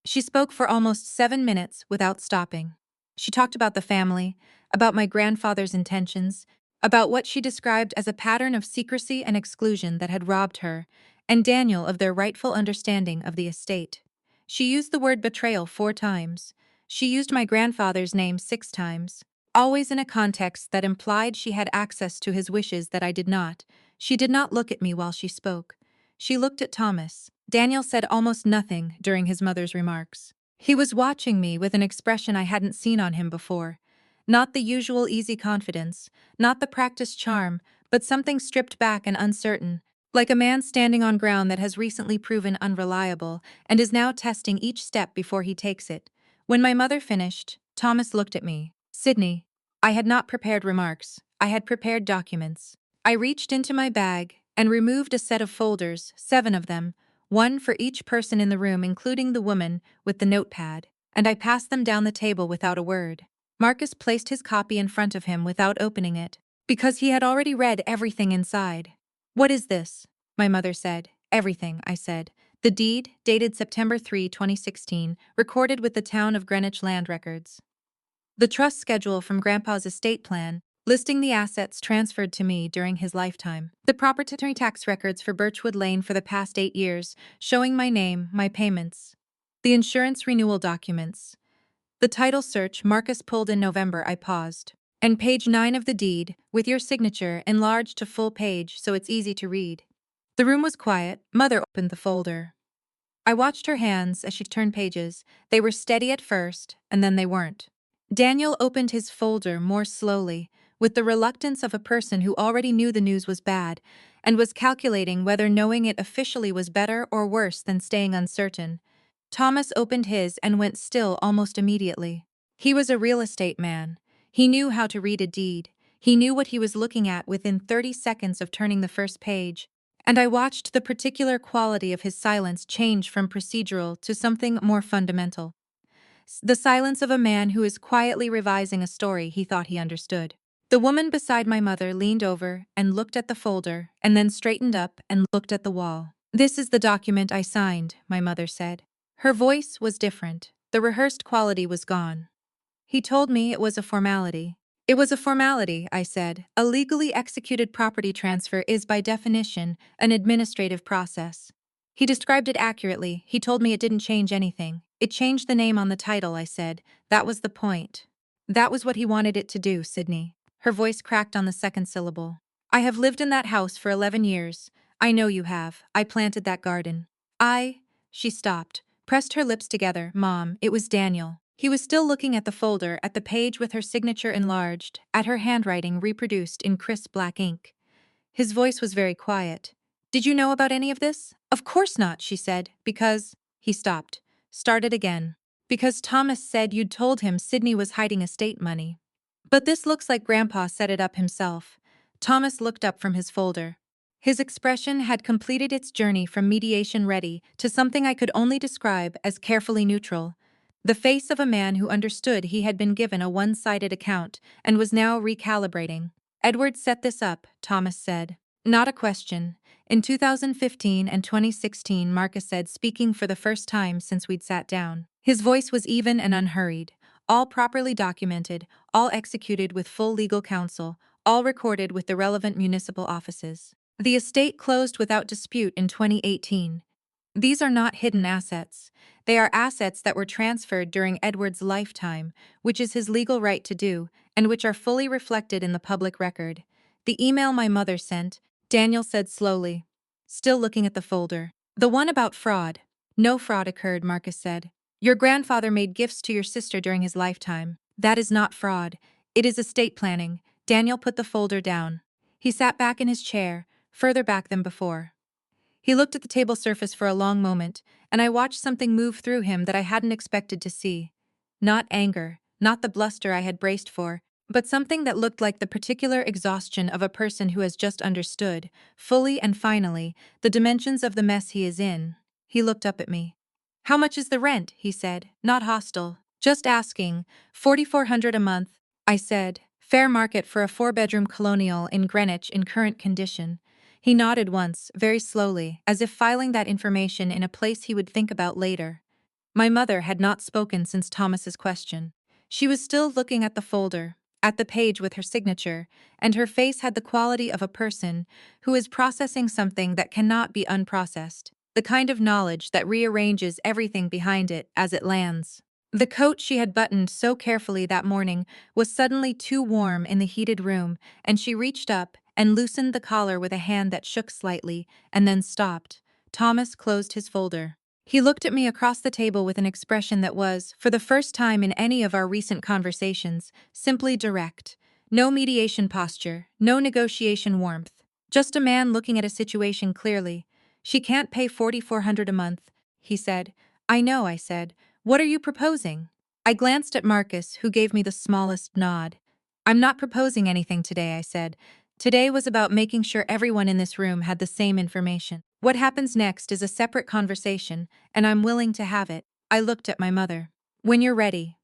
Speaker 1: She spoke for almost 7 minutes without stopping. She talked about the family, about my grandfather's intentions, about what she described as a pattern of secrecy and exclusion that had robbed her, and Daniel of their rightful understanding of the estate. She used the word betrayal 4 times. She used my grandfather's name 6 times, always in a context that implied she had access to his wishes that I did not. She did not look at me while she spoke. She looked at Thomas. Daniel said almost nothing during his mother's remarks. He was watching me with an expression I hadn't seen on him before. Not the usual easy confidence, not the practiced charm, but something stripped back and uncertain, like a man standing on ground that has recently proven unreliable and is now testing each step before he takes it. When my mother finished, Thomas looked at me. "Sydney." I had not prepared remarks. I had prepared documents. I reached into my bag and removed a set of folders, 7 of them, one for each person in the room including the woman with the notepad, and I passed them down the table without a word. Marcus placed his copy in front of him without opening it, because he had already read everything inside. "What is this?" my mother said. "Everything," I said. "The deed, dated September 3, 2016, recorded with the Town of Greenwich Land Records. The trust schedule from Grandpa's estate plan, listing the assets transferred to me during his lifetime. The proprietary tax records for Birchwood Lane for the past 8 years, showing my name, my payments. The insurance renewal documents. The title search Marcus pulled in November." I paused. "And page 9 of the deed, with your signature enlarged to full page so it's easy to read." The room was quiet. Mother opened the folder. I watched her hands as she turned pages. They were steady at first, and then they weren't. Daniel opened his folder more slowly, with the reluctance of a person who already knew the news was bad, and was calculating whether knowing it officially was better or worse than staying uncertain. Thomas opened his and went still almost immediately. He was a real estate man. He knew how to read a deed. He knew what he was looking at within 30 seconds of turning the first page. And I watched the particular quality of his silence change from procedural to something more fundamental. The silence of a man who is quietly revising a story he thought he understood. The woman beside my mother leaned over and looked at the folder, and then straightened up and looked at the wall. "This is the document I signed," my mother said. Her voice was different. The rehearsed quality was gone. "He told me it was a formality." "It was a formality," I said. "A legally executed property transfer is, by definition, an administrative process." He described it accurately. He told me it didn't change anything. "It changed the name on the title," I said. "That was the point." "That was what he wanted it to do, Sydney." Her voice cracked on the second syllable. "I have lived in that house for 11 years. I know you have. I planted that garden." She stopped, pressed her lips together. "Mom, it was Daniel." He was still looking at the folder, at the page with her signature enlarged, at her handwriting reproduced in crisp black ink. His voice was very quiet. "Did you know about any of this?" "Of course not," she said. "Because—" He stopped. Started again. "Because Thomas said you'd told him Sydney was hiding estate money." "But this looks like Grandpa set it up himself." Thomas looked up from his folder. His expression had completed its journey from mediation ready to something I could only describe as carefully neutral. The face of a man who understood he had been given a one-sided account and was now recalibrating. "Edward set this up," Thomas said. "Not a question." "In 2015 and 2016, Marcus said, speaking for the first time since we'd sat down. His voice was even and unhurried. "All properly documented, all executed with full legal counsel, all recorded with the relevant municipal offices. The estate closed without dispute in 2018. These are not hidden assets. They are assets that were transferred during Edward's lifetime, which is his legal right to do, and which are fully reflected in the public record." "The email my mother sent," Daniel said slowly, still looking at the folder. "The one about fraud." "No fraud occurred," Marcus said. "Your grandfather made gifts to your sister during his lifetime. That is not fraud. It is estate planning." Daniel put the folder down. He sat back in his chair, further back than before. He looked at the table surface for a long moment, and I watched something move through him that I hadn't expected to see. Not anger, not the bluster I had braced for, but something that looked like the particular exhaustion of a person who has just understood, fully and finally, the dimensions of the mess he is in. He looked up at me. "How much is the rent?" he said, not hostile. "Just asking. 4,400 a month." I said. "Fair market for a 4-bedroom colonial in Greenwich in current condition." He nodded once, very slowly, as if filing that information in a place he would think about later. My mother had not spoken since Thomas's question. She was still looking at the folder, at the page with her signature, and her face had the quality of a person who is processing something that cannot be unprocessed, the kind of knowledge that rearranges everything behind it as it lands. The coat she had buttoned so carefully that morning was suddenly too warm in the heated room, and she reached up and loosened the collar with a hand that shook slightly, and then stopped. Thomas closed his folder. He looked at me across the table with an expression that was, for the first time in any of our recent conversations, simply direct. No mediation posture, no negotiation warmth. Just a man looking at a situation clearly. "She can't pay 4,400 a month," he said. "I know," I said. "What are you proposing?" I glanced at Marcus, who gave me the smallest nod. "I'm not proposing anything today," I said. "Today was about making sure everyone in this room had the same information. What happens next is a separate conversation, and I'm willing to have it." I looked at my mother. "When you're ready.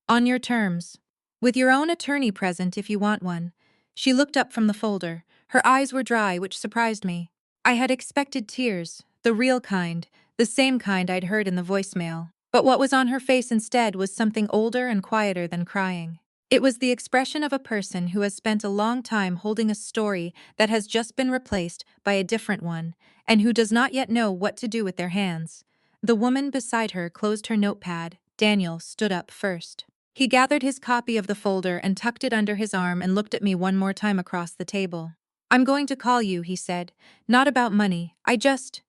Speaker 1: On your terms. With your own attorney present if you want one." She looked up from the folder. Her eyes were dry, which surprised me. I had expected tears, the real kind, the same kind I'd heard in the voicemail. But what was on her face instead was something older and quieter than crying. It was the expression of a person who has spent a long time holding a story that has just been replaced by a different one, and who does not yet know what to do with their hands. The woman beside her closed her notepad. Daniel stood up first. He gathered his copy of the folder and tucked it under his arm and looked at me one more time across the table. "I'm going to call you," he said. "Not about money.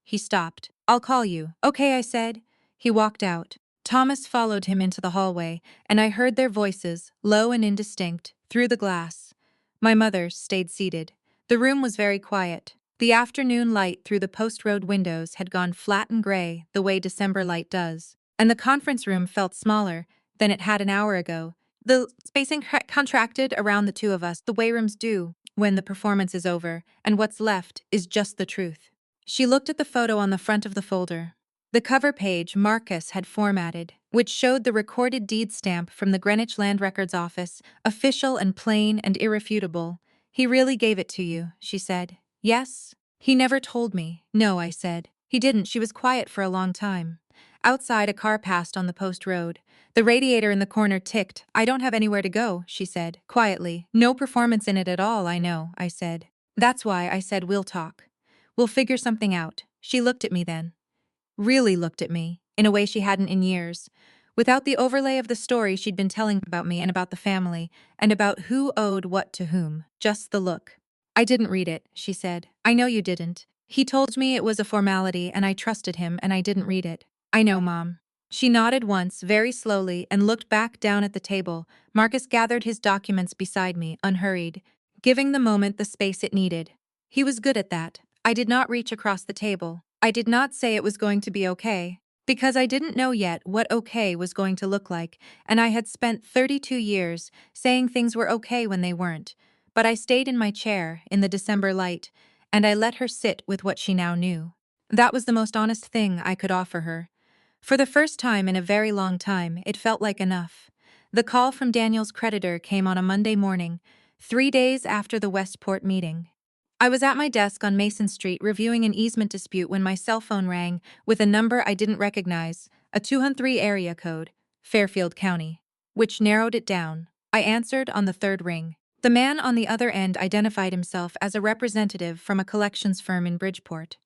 Speaker 1: He stopped. I'll call you. Okay, I said. He walked out. Thomas followed him into the hallway, and I heard their voices, low and indistinct, through the glass. My mother stayed seated. The room was very quiet. The afternoon light through the post-road windows had gone flat and gray the way December light does, and the conference room felt smaller than it had an hour ago. The spacing contracted around the two of us the way rooms do when the performance is over, and what's left is just the truth. She looked at the photo on the front of the folder. The cover page Marcus had formatted, which showed the recorded deed stamp from the Greenwich Land Records office, official and plain and irrefutable. He really gave it to you, she said. Yes? He never told me. No, I said. He didn't. She was quiet for a long time. Outside, a car passed on the post road. The radiator in the corner ticked. I don't have anywhere to go, she said, quietly. No performance in it at all, I know, I said. That's why I said we'll talk. We'll figure something out. She looked at me then. Really looked at me, in a way she hadn't in years. Without the overlay of the story she'd been telling about me and about the family, and about who owed what to whom. Just the look. I didn't read it, she said. I know you didn't. He told me it was a formality and I trusted him and I didn't read it. I know, Mom. She nodded once, very slowly, and looked back down at the table. Marcus gathered his documents beside me, unhurried, giving the moment the space it needed. He was good at that. I did not reach across the table. I did not say it was going to be okay, because I didn't know yet what okay was going to look like, and I had spent 32 years saying things were okay when they weren't. But I stayed in my chair, in the December light, and I let her sit with what she now knew. That was the most honest thing I could offer her. For the first time in a very long time, it felt like enough. The call from Daniel's creditor came on a Monday morning, 3 days after the Westport meeting. I was at my desk on Mason Street reviewing an easement dispute when my cell phone rang with a number I didn't recognize, a 213 area code, Fairfield County, which narrowed it down. I answered on the third ring. The man on the other end identified himself as a representative from a collections firm in Bridgeport.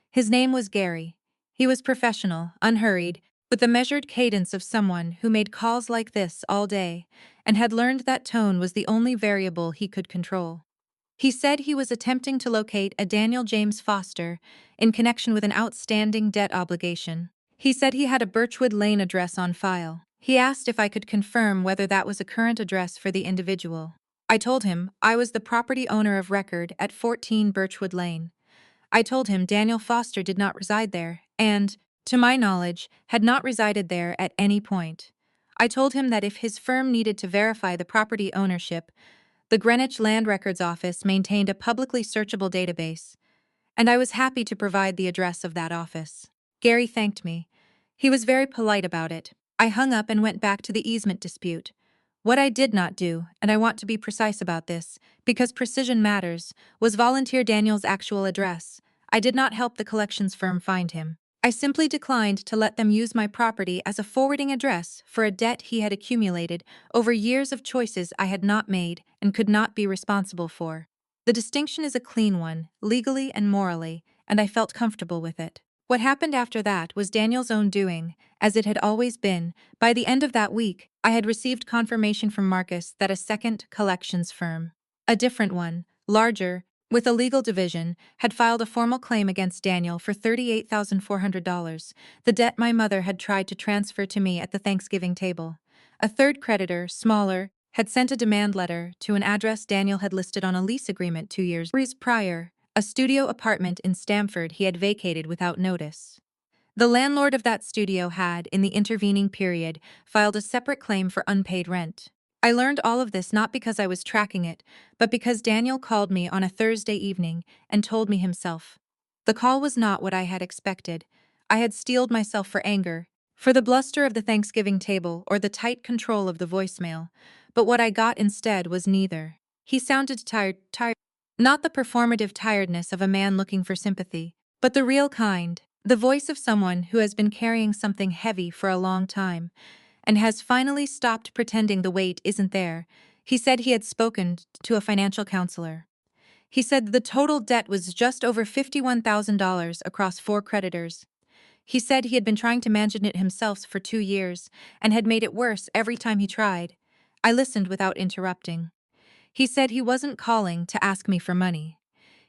Speaker 1: His name was Gary. He was professional, unhurried, with the measured cadence of someone who made calls like this all day and had learned that tone was the only variable he could control. He said he was attempting to locate a Daniel James Foster in connection with an outstanding debt obligation. He said he had a Birchwood Lane address on file. He asked if I could confirm whether that was a current address for the individual. I told him I was the property owner of record at 14 Birchwood Lane. I told him Daniel Foster did not reside there and, to my knowledge, had not resided there at any point. I told him that if his firm needed to verify the property ownership, the Greenwich Land Records Office maintained a publicly searchable database, and I was happy to provide the address of that office. Gary thanked me. He was very polite about it. I hung up and went back to the easement dispute. What I did not do, and I want to be precise about this, because precision matters, was volunteer Daniel's actual address. I did not help the collections firm find him. I simply declined to let them use my property as a forwarding address for a debt he had accumulated over years of choices I had not made and could not be responsible for. The distinction is a clean one, legally and morally, and I felt comfortable with it. What happened after that was Daniel's own doing, as it had always been. By the end of that week, I had received confirmation from Marcus that a second collections firm, a different one, larger, with a legal division, had filed a formal claim against Daniel for $38,400, the debt my mother had tried to transfer to me at the Thanksgiving table. A third creditor, smaller, had sent a demand letter to an address Daniel had listed on a lease agreement 2 years prior, a studio apartment in Stamford he had vacated without notice. The landlord of that studio had, in the intervening period, filed a separate claim for unpaid rent. I learned all of this not because I was tracking it, but because Daniel called me on a Thursday evening and told me himself. The call was not what I had expected. I had steeled myself for anger, for the bluster of the Thanksgiving table or the tight control of the voicemail, but what I got instead was neither. He sounded tired. Not the performative tiredness of a man looking for sympathy, but the real kind, the voice of someone who has been carrying something heavy for a long time and has finally stopped pretending the weight isn't there. He said he had spoken to a financial counselor. He said the total debt was just over $51,000 across 4 creditors. He said he had been trying to manage it himself for 2 years and had made it worse every time he tried. I listened without interrupting. He said he wasn't calling to ask me for money.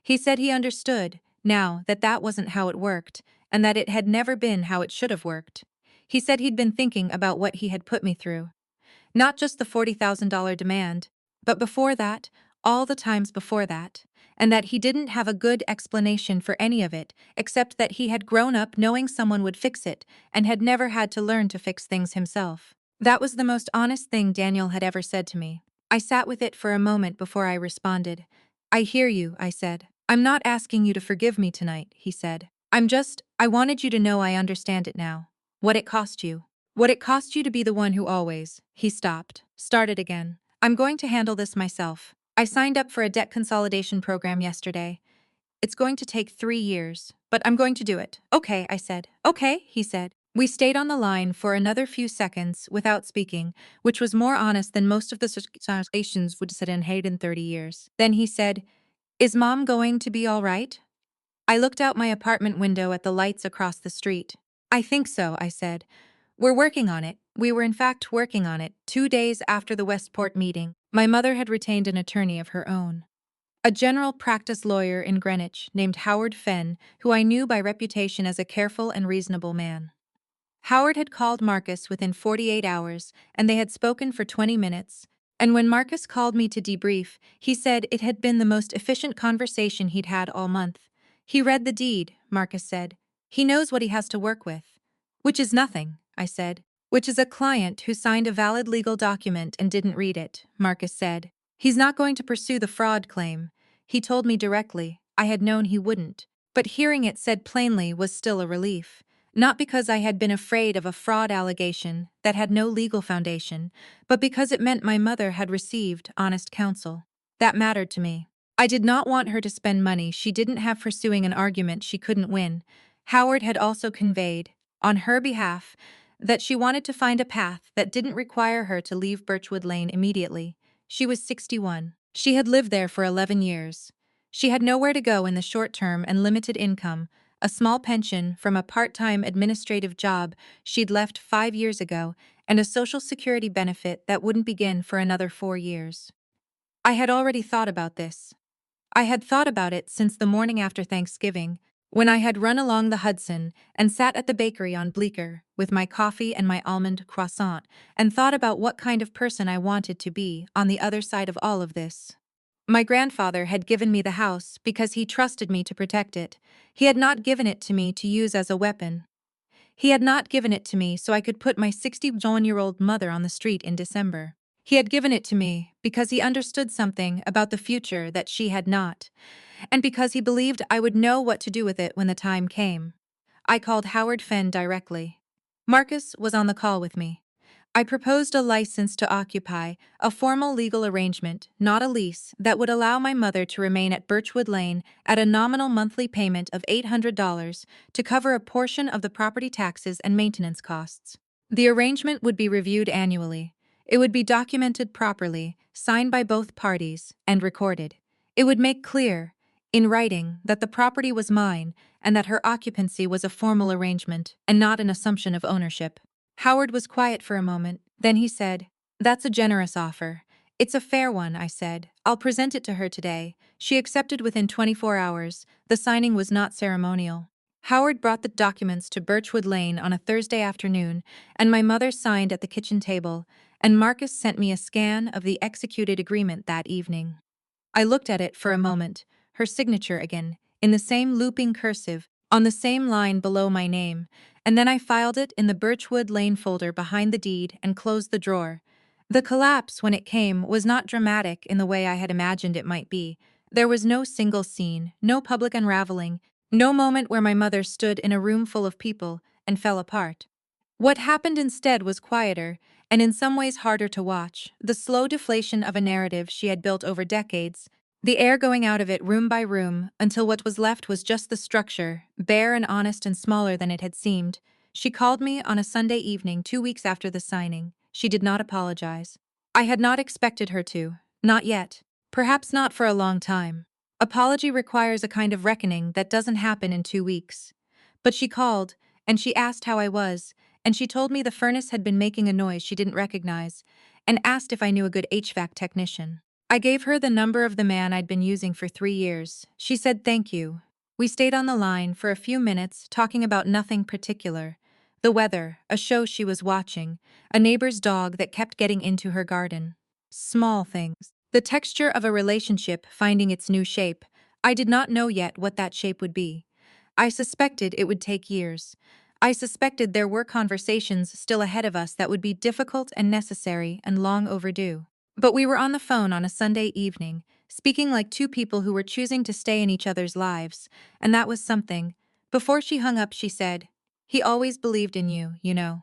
Speaker 1: He said he understood, now, that that wasn't how it worked, and that it had never been how it should have worked. He said he'd been thinking about what he had put me through. Not just the $40,000 demand, but before that, all the times before that, and that he didn't have a good explanation for any of it, except that he had grown up knowing someone would fix it and had never had to learn to fix things himself. That was the most honest thing Daniel had ever said to me. I sat with it for a moment before I responded. I hear you, I said. I'm not asking you to forgive me tonight, he said. I wanted you to know I understand it now. What it cost you. What it cost you to be the one who always. He stopped. Started again. I'm going to handle this myself. I signed up for a debt consolidation program yesterday. It's going to take 3 years, but I'm going to do it. Okay, I said. Okay, he said. We stayed on the line for another few seconds without speaking, which was more honest than most of the conversations would sit in Hayden 30 years. Then he said, Is Mom going to be all right? I looked out my apartment window at the lights across the street. I think so, I said. We're working on it. We were in fact working on it 2 days after the Westport meeting. My mother had retained an attorney of her own. A general practice lawyer in Greenwich named Howard Fenn, who I knew by reputation as a careful and reasonable man. Howard had called Marcus within 48 hours, and they had spoken for 20 minutes. And when Marcus called me to debrief, he said it had been the most efficient conversation he'd had all month. He read the deed, Marcus said. He knows what he has to work with. Which is nothing, I said. Which is a client who signed a valid legal document and didn't read it, Marcus said. He's not going to pursue the fraud claim. He told me directly. I had known he wouldn't. But hearing it said plainly was still a relief. Not because I had been afraid of a fraud allegation that had no legal foundation, but because it meant my mother had received honest counsel. That mattered to me. I did not want her to spend money she didn't have pursuing an argument she couldn't win. Howard had also conveyed, on her behalf, that she wanted to find a path that didn't require her to leave Birchwood Lane immediately. She was 61. She had lived there for 11 years. She had nowhere to go in the short term and limited income, a small pension from a part-time administrative job she'd left 5 years ago, and a Social Security benefit that wouldn't begin for another 4 years. I had already thought about this. I had thought about it since the morning after Thanksgiving, when I had run along the Hudson and sat at the bakery on Bleecker with my coffee and my almond croissant, and thought about what kind of person I wanted to be on the other side of all of this. My grandfather had given me the house because he trusted me to protect it. He had not given it to me to use as a weapon. He had not given it to me so I could put my 61-year-old mother on the street in December. He had given it to me because he understood something about the future that she had not, and because he believed I would know what to do with it when the time came. I called Howard Fenn directly. Marcus was on the call with me. I proposed a license to occupy, a formal legal arrangement, not a lease, that would allow my mother to remain at Birchwood Lane at a nominal monthly payment of $800 to cover a portion of the property taxes and maintenance costs. The arrangement would be reviewed annually. It would be documented properly, signed by both parties, and recorded. It would make clear, in writing, that the property was mine and that her occupancy was a formal arrangement and not an assumption of ownership. Howard was quiet for a moment, then he said, That's a generous offer. It's a fair one, I said. I'll present it to her today. She accepted within 24 hours. The signing was not ceremonial. Howard brought the documents to Birchwood Lane on a Thursday afternoon, and my mother signed at the kitchen table, and Marcus sent me a scan of the executed agreement that evening. I looked at it for a moment, her signature again, in the same looping cursive, on the same line below my name, and then I filed it in the Birchwood Lane folder behind the deed and closed the drawer. The collapse, when it came, was not dramatic in the way I had imagined it might be. There was no single scene, no public unraveling, no moment where my mother stood in a room full of people and fell apart. What happened instead was quieter, and in some ways harder to watch, the slow deflation of a narrative she had built over decades, the air going out of it room by room until what was left was just the structure, bare and honest and smaller than it had seemed. She called me on a Sunday evening 2 weeks after the signing. She did not apologize. I had not expected her to, not yet. Perhaps not for a long time. Apology requires a kind of reckoning that doesn't happen in 2 weeks. But she called, and she asked how I was, and she told me the furnace had been making a noise she didn't recognize, and asked if I knew a good HVAC technician. I gave her the number of the man I'd been using for 3 years. She said thank you. We stayed on the line for a few minutes talking about nothing particular. The weather, a show she was watching, a neighbor's dog that kept getting into her garden. Small things. The texture of a relationship finding its new shape. I did not know yet what that shape would be. I suspected it would take years. I suspected there were conversations still ahead of us that would be difficult and necessary and long overdue. But we were on the phone on a Sunday evening, speaking like two people who were choosing to stay in each other's lives, and that was something. Before she hung up, she said, "He always believed in you, you know."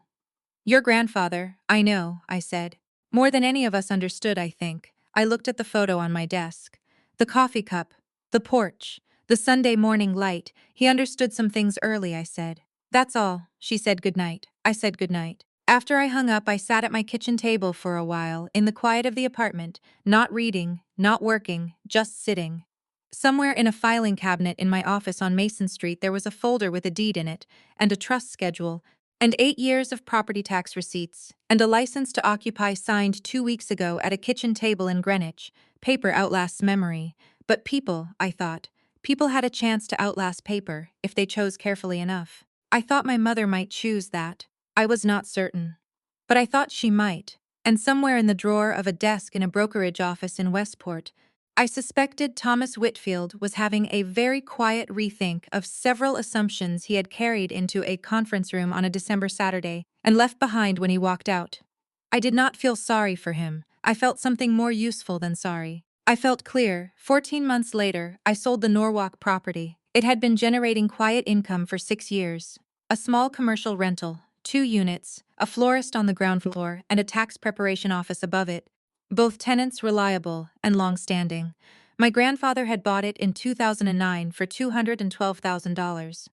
Speaker 1: "Your grandfather, I know," I said. More than any of us understood, I think. I looked at the photo on my desk. The coffee cup, the porch, the Sunday morning light. He understood some things early, I said. "That's all," she said goodnight. I said goodnight. After I hung up, I sat at my kitchen table for a while, in the quiet of the apartment, not reading, not working, just sitting. Somewhere in a filing cabinet in my office on Mason Street there was a folder with a deed in it, and a trust schedule, and 8 years of property tax receipts, and a license to occupy signed 2 weeks ago at a kitchen table in Greenwich. Paper outlasts memory. But people, I thought, people had a chance to outlast paper, if they chose carefully enough. I thought my mother might choose that. I was not certain. But I thought she might, and somewhere in the drawer of a desk in a brokerage office in Westport, I suspected Thomas Whitfield was having a very quiet rethink of several assumptions he had carried into a conference room on a December Saturday and left behind when he walked out. I did not feel sorry for him. I felt something more useful than sorry. I felt clear. 14 months later, I sold the Norwalk property. It had been generating quiet income for 6 years. A small commercial rental, 2 units, a florist on the ground floor, and a tax preparation office above it. Both tenants reliable and long-standing. My grandfather had bought it in 2009 for $212,000.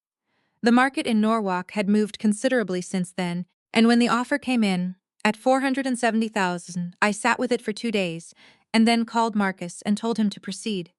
Speaker 1: The market in Norwalk had moved considerably since then, and when the offer came in, at $470,000, I sat with it for 2 days, and then called Marcus and told him to proceed.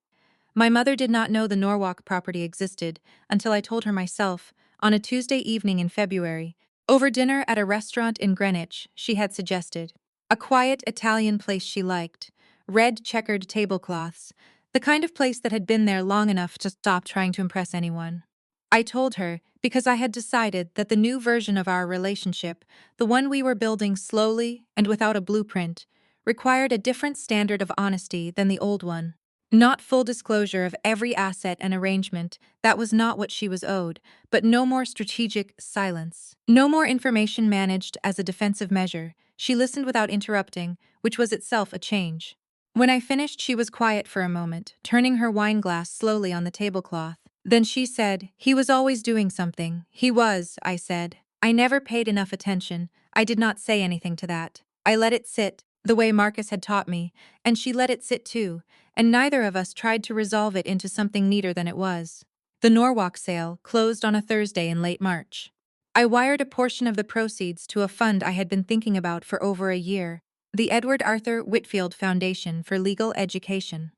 Speaker 1: My mother did not know the Norwalk property existed until I told her myself, on a Tuesday evening in February, over dinner at a restaurant in Greenwich, she had suggested. A quiet Italian place she liked, red checkered tablecloths, the kind of place that had been there long enough to stop trying to impress anyone. I told her because I had decided that the new version of our relationship, the one we were building slowly and without a blueprint, required a different standard of honesty than the old one. Not full disclosure of every asset and arrangement, that was not what she was owed, but no more strategic silence. No more information managed as a defensive measure. She listened without interrupting, which was itself a change. When I finished, she was quiet for a moment, turning her wine glass slowly on the tablecloth. Then she said, "He was always doing something." "He was," I said. I never paid enough attention. I did not say anything to that. I let it sit, the way Marcus had taught me, and she let it sit too, and neither of us tried to resolve it into something neater than it was. The Norwalk sale closed on a Thursday in late March. I wired a portion of the proceeds to a fund I had been thinking about for over a year, the Edward Arthur Whitfield Foundation for Legal Education,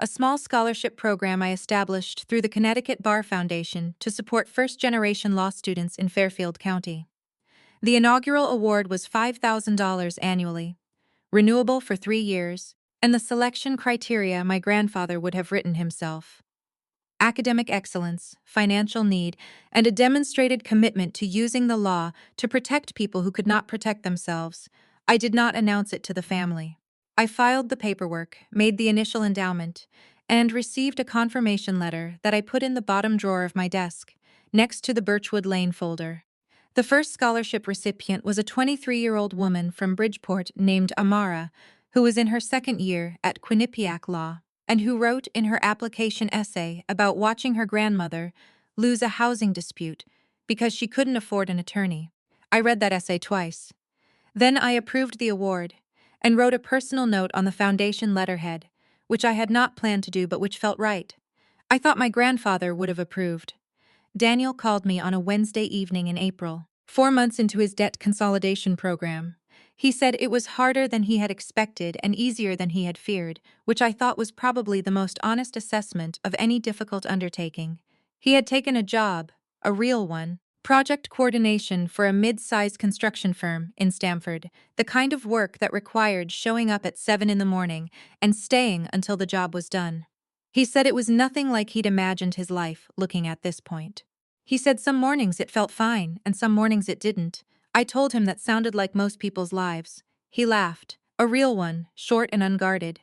Speaker 1: a small scholarship program I established through the Connecticut Bar Foundation to support first-generation law students in Fairfield County. The inaugural award was $5,000 annually, renewable for 3 years, and the selection criteria my grandfather would have written himself. Academic excellence, financial need, and a demonstrated commitment to using the law to protect people who could not protect themselves. I did not announce it to the family. I filed the paperwork, made the initial endowment, and received a confirmation letter that I put in the bottom drawer of my desk, next to the Birchwood Lane folder. The first scholarship recipient was a 23-year-old woman from Bridgeport named Amara, who was in her second year at Quinnipiac Law, and who wrote in her application essay about watching her grandmother lose a housing dispute because she couldn't afford an attorney. I read that essay twice. Then I approved the award and wrote a personal note on the foundation letterhead, which I had not planned to do but which felt right. I thought my grandfather would have approved. Daniel called me on a Wednesday evening in April, 4 months into his debt consolidation program. He said it was harder than he had expected and easier than he had feared, which I thought was probably the most honest assessment of any difficult undertaking. He had taken a job, a real one, project coordination for a mid-sized construction firm in Stamford, the kind of work that required showing up at 7 in the morning and staying until the job was done. He said it was nothing like he'd imagined his life looking at this point. He said some mornings it felt fine and some mornings it didn't. I told him that sounded like most people's lives. He laughed, a real one, short and unguarded.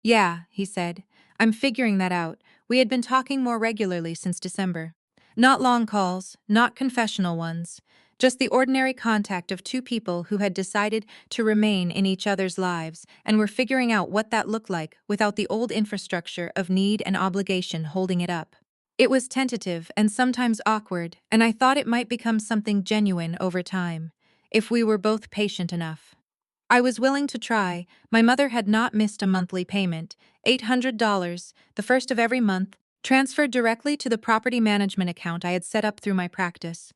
Speaker 1: Yeah, he said. I'm figuring that out. We had been talking more regularly since December. Not long calls, not confessional ones. Just the ordinary contact of two people who had decided to remain in each other's lives and were figuring out what that looked like without the old infrastructure of need and obligation holding it up. It was tentative and sometimes awkward, and I thought it might become something genuine over time, if we were both patient enough. I was willing to try. My mother had not missed a monthly payment, $800, the first of every month, transferred directly to the property management account I had set up through my practice.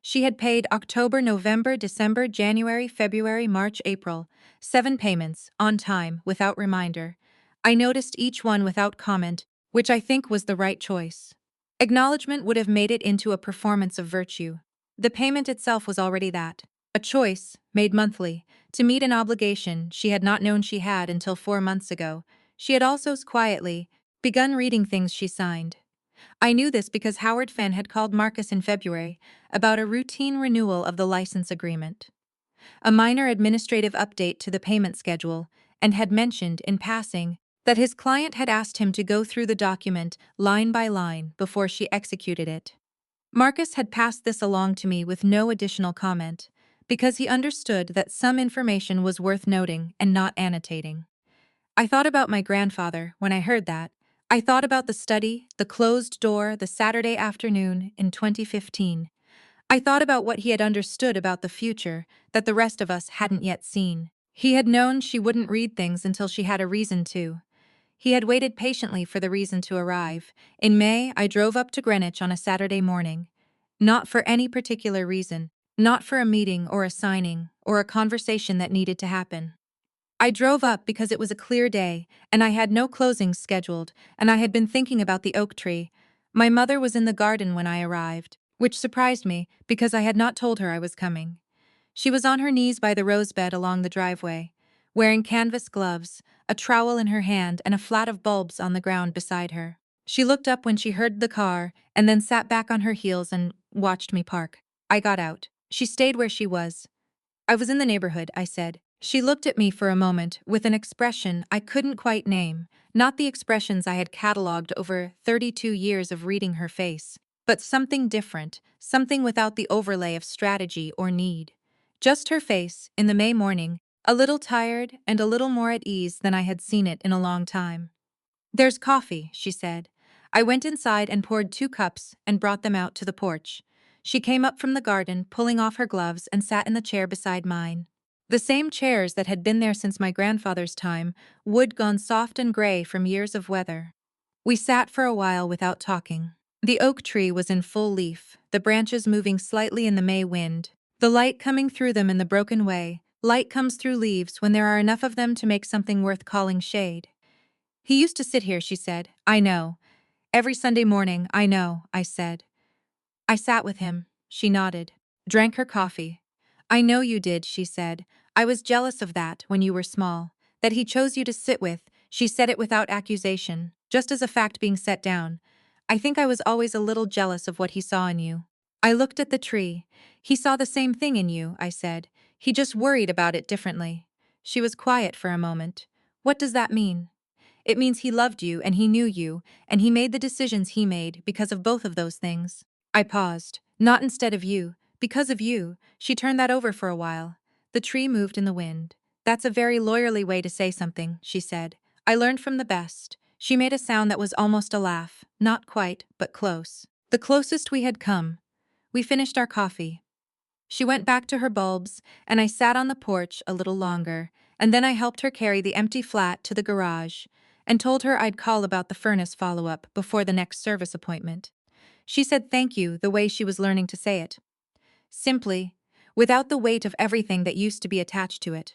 Speaker 1: She had paid October, November, December, January, February, March, April, 7 payments, on time, without reminder. I noticed each one without comment, which I think was the right choice. Acknowledgement would have made it into a performance of virtue. The payment itself was already that. A choice, made monthly, to meet an obligation she had not known she had until 4 months ago. She had also quietly begun reading things she signed. I knew this because Howard Fenn had called Marcus in February about a routine renewal of the license agreement, a minor administrative update to the payment schedule, and had mentioned, in passing, that his client had asked him to go through the document line by line before she executed it. Marcus had passed this along to me with no additional comment, because he understood that some information was worth noting and not annotating. I thought about my grandfather when I heard that. I thought about the study, the closed door, the Saturday afternoon in 2015. I thought about what he had understood about the future that the rest of us hadn't yet seen. He had known she wouldn't read things until she had a reason to. He had waited patiently for the reason to arrive. In May, I drove up to Greenwich on a Saturday morning. Not for any particular reason, not for a meeting or a signing or a conversation that needed to happen. I drove up because it was a clear day, and I had no closings scheduled, and I had been thinking about the oak tree. My mother was in the garden when I arrived, which surprised me because I had not told her I was coming. She was on her knees by the rosebed along the driveway, wearing canvas gloves, a trowel in her hand, and a flat of bulbs on the ground beside her. She looked up when she heard the car, and then sat back on her heels and watched me park. I got out. She stayed where she was. I was in the neighborhood, I said. She looked at me for a moment with an expression I couldn't quite name, not the expressions I had catalogued over 32 years of reading her face, but something different, something without the overlay of strategy or need. Just her face, in the May morning, a little tired and a little more at ease than I had seen it in a long time. There's coffee, she said. I went inside and poured 2 cups and brought them out to the porch. She came up from the garden, pulling off her gloves, and sat in the chair beside mine. The same chairs that had been there since my grandfather's time, wood gone soft and gray from years of weather. We sat for a while without talking. The oak tree was in full leaf, the branches moving slightly in the May wind, the light coming through them in the broken way. Light comes through leaves when there are enough of them to make something worth calling shade. He used to sit here, she said. I know. Every Sunday morning, I know, I said. I sat with him. She nodded. Drank her coffee. I know you did, she said. I was jealous of that when you were small. That he chose you to sit with. She said it without accusation, just as a fact being set down. I think I was always a little jealous of what he saw in you. I looked at the tree. He saw the same thing in you, I said. He just worried about it differently. She was quiet for a moment. What does that mean? It means he loved you and he knew you, and he made the decisions he made because of both of those things. I paused. Not instead of you. Because of you. She turned that over for a while. The tree moved in the wind. That's a very lawyerly way to say something, she said. I learned from the best. She made a sound that was almost a laugh. Not quite, but close. The closest we had come. We finished our coffee. She went back to her bulbs, and I sat on the porch a little longer, and then I helped her carry the empty flat to the garage, and told her I'd call about the furnace follow-up before the next service appointment. She said thank you the way she was learning to say it. Simply, without the weight of everything that used to be attached to it.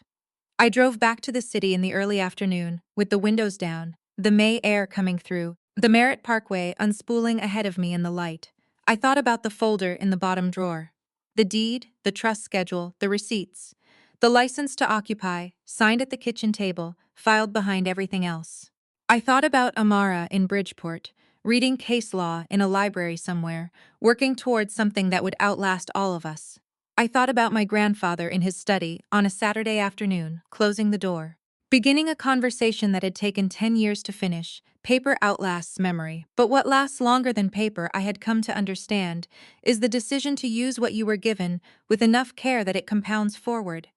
Speaker 1: I drove back to the city in the early afternoon, with the windows down, the May air coming through, the Merritt Parkway unspooling ahead of me in the light. I thought about the folder in the bottom drawer. The deed, the trust schedule, the receipts. The license to occupy, signed at the kitchen table, filed behind everything else. I thought about Amara in Bridgeport, reading case law in a library somewhere, working towards something that would outlast all of us. I thought about my grandfather in his study on a Saturday afternoon, closing the door. Beginning a conversation that had taken 10 years to finish. Paper outlasts memory. But what lasts longer than paper, I had come to understand, is the decision to use what you were given with enough care that it compounds forward.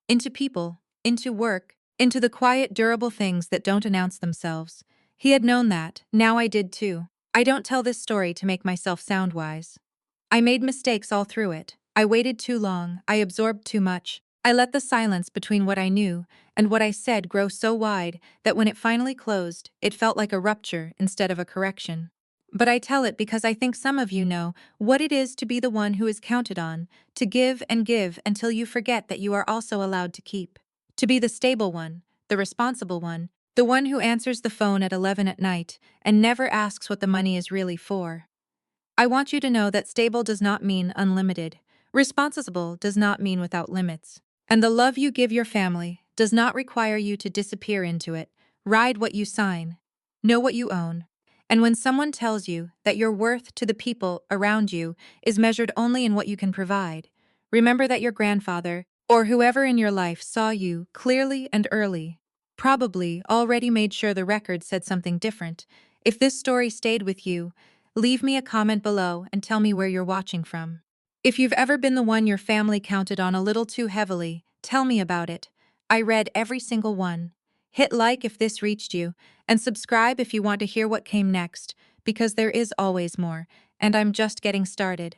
Speaker 1: Into people, into work, into the quiet, durable things that don't announce themselves. He had known that, now I did too. I don't tell this story to make myself sound wise. I made mistakes all through it. I waited too long, I absorbed too much. I let the silence between what I knew and what I said grow so wide that when it finally closed, it felt like a rupture instead of a correction. But I tell it because I think some of you know what it is to be the one who is counted on, to give and give until you forget that you are also allowed to keep. To be the stable one, the responsible one, the one who answers the phone at 11 at night and never asks what the money is really for. I want you to know that stable does not mean unlimited. Responsible does not mean without limits. And the love you give your family does not require you to disappear into it. Ride what you sign. Know what you own. And when someone tells you that your worth to the people around you is measured only in what you can provide, remember that your grandfather, or whoever in your life saw you clearly and early, probably already made sure the record said something different. If this story stayed with you, leave me a comment below and tell me where you're watching from. If you've ever been the one your family counted on a little too heavily, tell me about it. I read every single one. Hit like if this reached you, and subscribe if you want to hear what came next, because there is always more, and I'm just getting started.